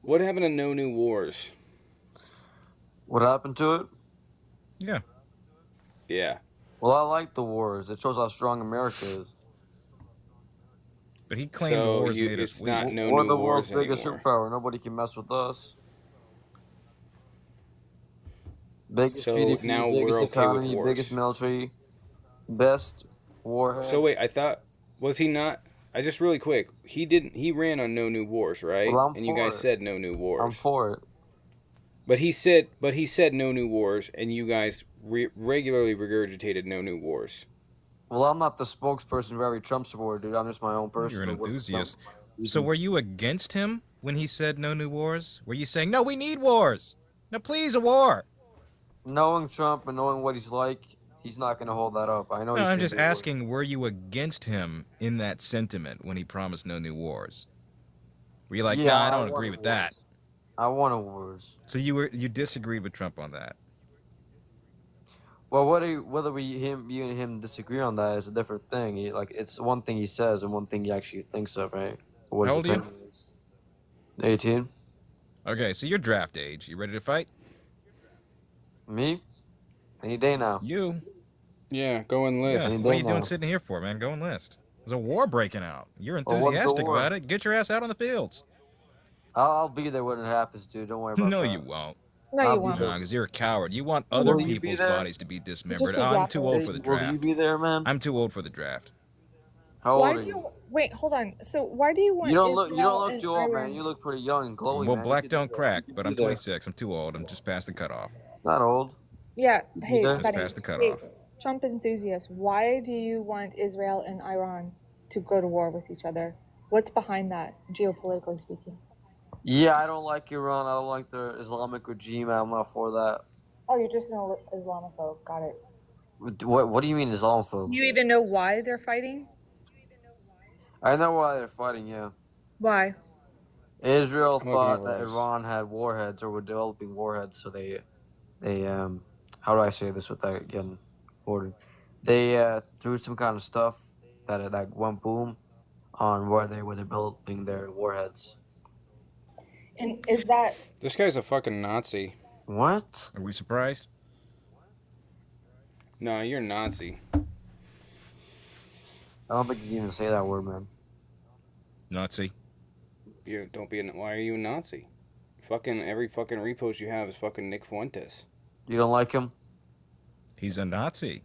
Speaker 1: What happened to no new wars?
Speaker 10: What happened to it?
Speaker 9: Yeah.
Speaker 1: Yeah.
Speaker 10: Well, I like the wars. It shows how strong America is.
Speaker 9: But he claimed the
Speaker 1: So
Speaker 9: wars made us
Speaker 1: it's
Speaker 9: weak.
Speaker 1: not no
Speaker 10: We're
Speaker 1: new
Speaker 10: the
Speaker 1: wars
Speaker 10: world's biggest
Speaker 1: anymore.
Speaker 10: superpower. Nobody can mess with us. Biggest
Speaker 1: So
Speaker 10: GDP,
Speaker 1: now
Speaker 10: biggest
Speaker 1: we're okay with
Speaker 10: economy,
Speaker 1: wars.
Speaker 10: biggest military, best warheads.
Speaker 1: So wait, I thought, was he not? I just really quick. He ran on no new wars, right?
Speaker 10: Well, I'm
Speaker 1: and you
Speaker 10: for
Speaker 1: guys
Speaker 10: it.
Speaker 1: said no new wars.
Speaker 10: I'm for it.
Speaker 1: But he said no new wars, and you guys regularly regurgitated no new wars.
Speaker 10: Well, I'm not the spokesperson for every Trump supporter, dude. I'm just my own person.
Speaker 9: You're an
Speaker 10: who works for
Speaker 9: enthusiast.
Speaker 10: Trump.
Speaker 9: So were you against him when he said no new wars? Were you saying, no, we need wars? No, please, a war.
Speaker 10: Knowing Trump and knowing what he's like, he's not going to hold that up. I know.
Speaker 9: No,
Speaker 10: he's
Speaker 9: I'm
Speaker 10: gonna
Speaker 9: just
Speaker 10: do it.
Speaker 9: asking, were you against him in that sentiment when he promised no new wars? Were you like,
Speaker 10: Yeah,
Speaker 9: nah, I don't
Speaker 10: wanted
Speaker 9: agree with that?
Speaker 10: wars. I wanted wars.
Speaker 9: So you disagreed with Trump on that?
Speaker 10: Well, whether you and him disagree on that is a different thing. It's one thing he says and one thing he actually thinks of, right? What
Speaker 9: How
Speaker 10: his
Speaker 9: old are you?
Speaker 10: opinion is. 18.
Speaker 9: Okay, so you're draft age. You ready to fight?
Speaker 10: Me? Any day now.
Speaker 9: You?
Speaker 1: Yeah, go enlist.
Speaker 9: Yeah.
Speaker 10: Any
Speaker 9: What are
Speaker 10: day
Speaker 9: you doing
Speaker 10: now.
Speaker 9: sitting here for, man? Go enlist. There's a war breaking out. You're
Speaker 10: Well, what's the
Speaker 9: enthusiastic
Speaker 10: war?
Speaker 9: about it. Get your ass out on the fields.
Speaker 10: I'll be there when it happens, dude. Don't worry about
Speaker 9: No,
Speaker 10: that.
Speaker 9: you won't.
Speaker 5: No,
Speaker 10: I'll
Speaker 5: you
Speaker 10: be
Speaker 5: won't.
Speaker 10: there.
Speaker 9: No, because you're a coward. You want other
Speaker 10: Will you be
Speaker 9: people's
Speaker 10: there?
Speaker 9: bodies to be dismembered.
Speaker 5: a
Speaker 9: I'm too
Speaker 5: rapper.
Speaker 9: old for the
Speaker 10: Will you
Speaker 9: draft.
Speaker 10: be there, man?
Speaker 9: I'm too old for the draft.
Speaker 10: How
Speaker 5: Why
Speaker 10: old
Speaker 5: do
Speaker 10: are
Speaker 5: you wait? Hold on. So why do you want
Speaker 10: You don't look. You
Speaker 5: Israel
Speaker 10: don't look
Speaker 5: and
Speaker 10: too old, man.
Speaker 5: Iran?
Speaker 10: You look pretty young and glowing.
Speaker 9: Well,
Speaker 10: man.
Speaker 9: black
Speaker 10: You could
Speaker 9: don't
Speaker 10: be there.
Speaker 9: crack,
Speaker 10: You could
Speaker 9: but
Speaker 10: be
Speaker 9: I'm
Speaker 10: there.
Speaker 9: 26. I'm too old. I'm just past the cutoff.
Speaker 10: Not old.
Speaker 5: Yeah.
Speaker 10: You
Speaker 5: Hey,
Speaker 10: there?
Speaker 9: Just
Speaker 5: buddy.
Speaker 9: past the
Speaker 5: Hey,
Speaker 9: cutoff.
Speaker 5: Trump enthusiast. Why do you want Israel and Iran to go to war with each other? What's behind that, geopolitically speaking?
Speaker 10: Yeah, I don't like Iran. I don't like their Islamic regime. I'm not for that.
Speaker 5: Oh, you're just an Islamophobe. Got it.
Speaker 10: What do you mean Islamophobe?
Speaker 5: Do you even know why they're fighting?
Speaker 10: I know why they're fighting. Yeah,
Speaker 5: Why?
Speaker 10: Israel
Speaker 1: I'm looking
Speaker 10: thought
Speaker 1: at
Speaker 10: that
Speaker 1: Rice.
Speaker 10: Iran had warheads or were developing warheads, so they how do I say this without getting ordered? They threw some kind of stuff that went boom on where they were developing their warheads.
Speaker 5: And is that
Speaker 1: This guy's a fucking Nazi.
Speaker 10: What?
Speaker 9: Are we surprised?
Speaker 1: No, you're Nazi.
Speaker 10: I don't think you can even say that word, man.
Speaker 9: Nazi.
Speaker 1: You don't be. Why are you a Nazi? Fucking every fucking repost you have is fucking Nick Fuentes.
Speaker 10: You don't like him?
Speaker 9: He's a Nazi.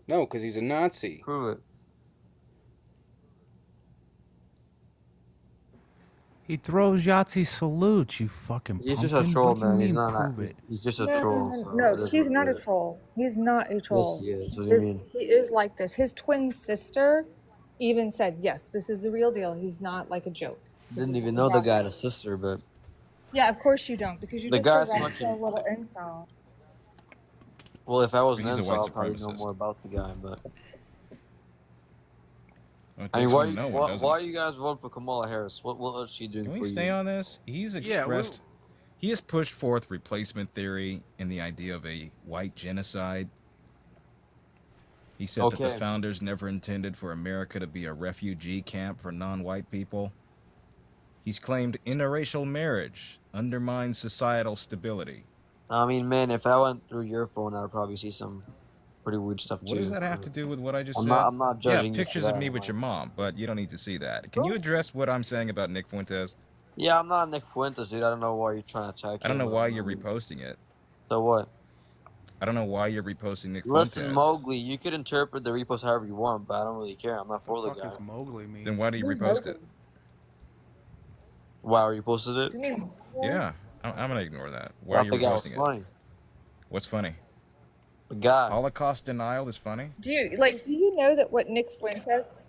Speaker 1: No, because he's a Nazi.
Speaker 10: Prove it.
Speaker 4: He throws Yahtzee salutes, you fucking
Speaker 10: He's
Speaker 4: pumpkin.
Speaker 10: just a troll,
Speaker 4: What do you
Speaker 10: man. He's
Speaker 4: mean,
Speaker 10: not.
Speaker 4: prove it?
Speaker 10: He's just a
Speaker 5: No,
Speaker 10: troll.
Speaker 5: no,
Speaker 10: So
Speaker 5: no,
Speaker 10: it is
Speaker 5: he's
Speaker 10: what
Speaker 5: not
Speaker 10: it
Speaker 5: a
Speaker 10: is.
Speaker 5: troll. He's not a
Speaker 10: Yes,
Speaker 5: troll.
Speaker 10: he is. What do
Speaker 5: He
Speaker 10: you
Speaker 5: is,
Speaker 10: mean?
Speaker 5: he is like this. His twin sister even said, yes, this is the real deal. He's not like a joke. This
Speaker 10: Didn't
Speaker 5: is
Speaker 10: even
Speaker 5: just
Speaker 10: know the
Speaker 5: exactly
Speaker 10: guy
Speaker 5: what
Speaker 10: had a
Speaker 5: it is.
Speaker 10: sister, but
Speaker 5: Yeah, of course you don't, because you're
Speaker 10: the
Speaker 5: just a
Speaker 10: guy's
Speaker 5: radical
Speaker 10: fucking.
Speaker 5: little incel.
Speaker 10: Well, if I was an
Speaker 9: He's a white
Speaker 10: incel, I'd probably know
Speaker 9: supremacist.
Speaker 10: more about the guy. But
Speaker 9: Well, it
Speaker 10: I mean,
Speaker 9: takes
Speaker 10: why?
Speaker 9: one to know one, doesn't
Speaker 10: Why
Speaker 9: it?
Speaker 10: you guys vote for Kamala Harris? What is she doing
Speaker 9: Can
Speaker 10: for
Speaker 9: we stay
Speaker 10: you?
Speaker 9: on this? He's
Speaker 4: Yeah,
Speaker 9: expressed. He has pushed forth replacement theory and the idea of a white genocide. He said that the
Speaker 10: Okay.
Speaker 9: founders never intended for America to be a refugee camp for non-white people. He's claimed interracial marriage undermines societal stability.
Speaker 10: I mean, man, if I went through your phone, I'd probably see some pretty weird stuff
Speaker 9: What does
Speaker 10: too.
Speaker 9: that have to do with what I just
Speaker 10: I'm
Speaker 9: said?
Speaker 10: not. I'm not
Speaker 9: Yeah,
Speaker 10: judging you for
Speaker 9: pictures
Speaker 10: that.
Speaker 9: of me with
Speaker 10: Like,
Speaker 9: your mom, but you don't need to see that. Can you address what I'm saying about Nick Fuentes?
Speaker 10: yeah, I'm not Nick Fuentes, dude. I don't know why you're trying to attack
Speaker 9: I don't
Speaker 10: him.
Speaker 9: know why you're reposting it.
Speaker 10: So what?
Speaker 9: I don't know why you're reposting Nick
Speaker 10: Listen,
Speaker 9: Fuentes.
Speaker 10: Mowgli, you could interpret the repost however you want, but I don't really care. I'm not for
Speaker 4: What
Speaker 10: the
Speaker 4: the fuck
Speaker 10: guy.
Speaker 4: does Mowgli mean?
Speaker 9: Then why do you
Speaker 5: Who's
Speaker 9: repost
Speaker 5: Mowgli?
Speaker 9: it?
Speaker 10: Wow, you posted it?
Speaker 5: Do you mean
Speaker 9: Yeah, I'm gonna ignore that. Why
Speaker 10: I
Speaker 9: are you
Speaker 10: think that was
Speaker 9: reposting it?
Speaker 10: funny.
Speaker 9: What's funny?
Speaker 10: The guy.
Speaker 9: Holocaust denial is funny?
Speaker 5: Do you know that what Nick Fuentes?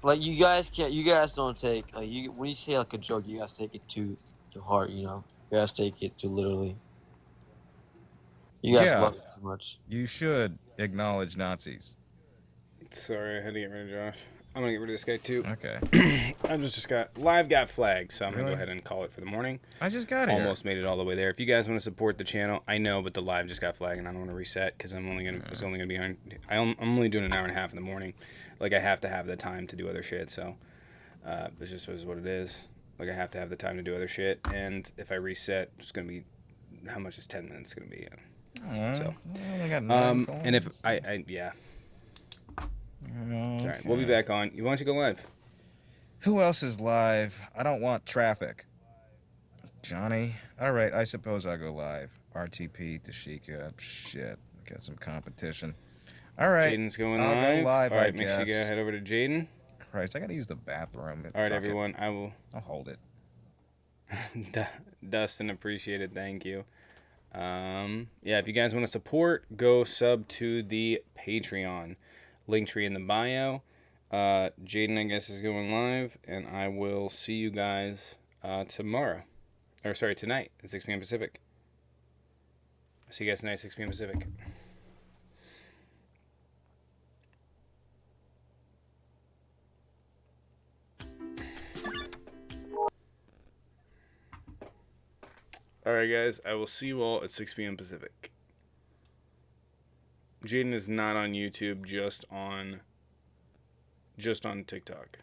Speaker 10: Like you guys can't. You guys don't take like you when you say like a joke, you guys take it too to heart. You know, you guys take it too literally. You guys
Speaker 9: Yeah.
Speaker 10: love it too much.
Speaker 9: You should acknowledge Nazis.
Speaker 1: Sorry, I had to get rid of Josh. I'm gonna get rid of this guy too.
Speaker 9: Okay.
Speaker 1: I just got live got flagged, so I'm gonna
Speaker 9: Really?
Speaker 1: go ahead and call it for the morning.
Speaker 9: I just got here.
Speaker 1: Almost made it all the way there. If you guys want to support the channel, I know, but the live just got flagged, and I don't want to reset because I'm only gonna it's only gonna be on. I'm only doing an hour and a half in the morning. Like I have to have the time to do other shit, so it just is what it is. Like I have to have the time to do other shit, and if I reset, it's gonna be how much is 10 minutes gonna be? So
Speaker 9: I only got 9
Speaker 1: and if
Speaker 9: coins.
Speaker 1: yeah.
Speaker 9: Okay.
Speaker 1: All right, we'll be back on. You want to go live?
Speaker 9: Who else is live? I don't want traffic. Johnny. All right, I suppose I'll go live. RTP, Tashika. Shit. Got some competition. All right.
Speaker 1: Jaden's going
Speaker 9: I'll
Speaker 1: live.
Speaker 9: go live,
Speaker 1: All
Speaker 9: I
Speaker 1: right, make sure you
Speaker 9: guess.
Speaker 1: go head over to Jaden.
Speaker 9: Christ, I gotta use the bathroom.
Speaker 1: All right,
Speaker 9: Fuck it.
Speaker 1: everyone. I will.
Speaker 9: I'll hold it.
Speaker 1: Dustin, appreciate it. Thank you. Yeah, if you guys want to support, go sub to the Patreon. Linktree in the bio. Jaden, I guess, is going live, and I will see you guys tomorrow. Or, sorry, tonight at 6 p.m. Pacific. See you guys tonight at 6 p.m. Pacific. Alright, guys, I will see you all at 6 p.m. Pacific. Jaden is not on YouTube, just on TikTok.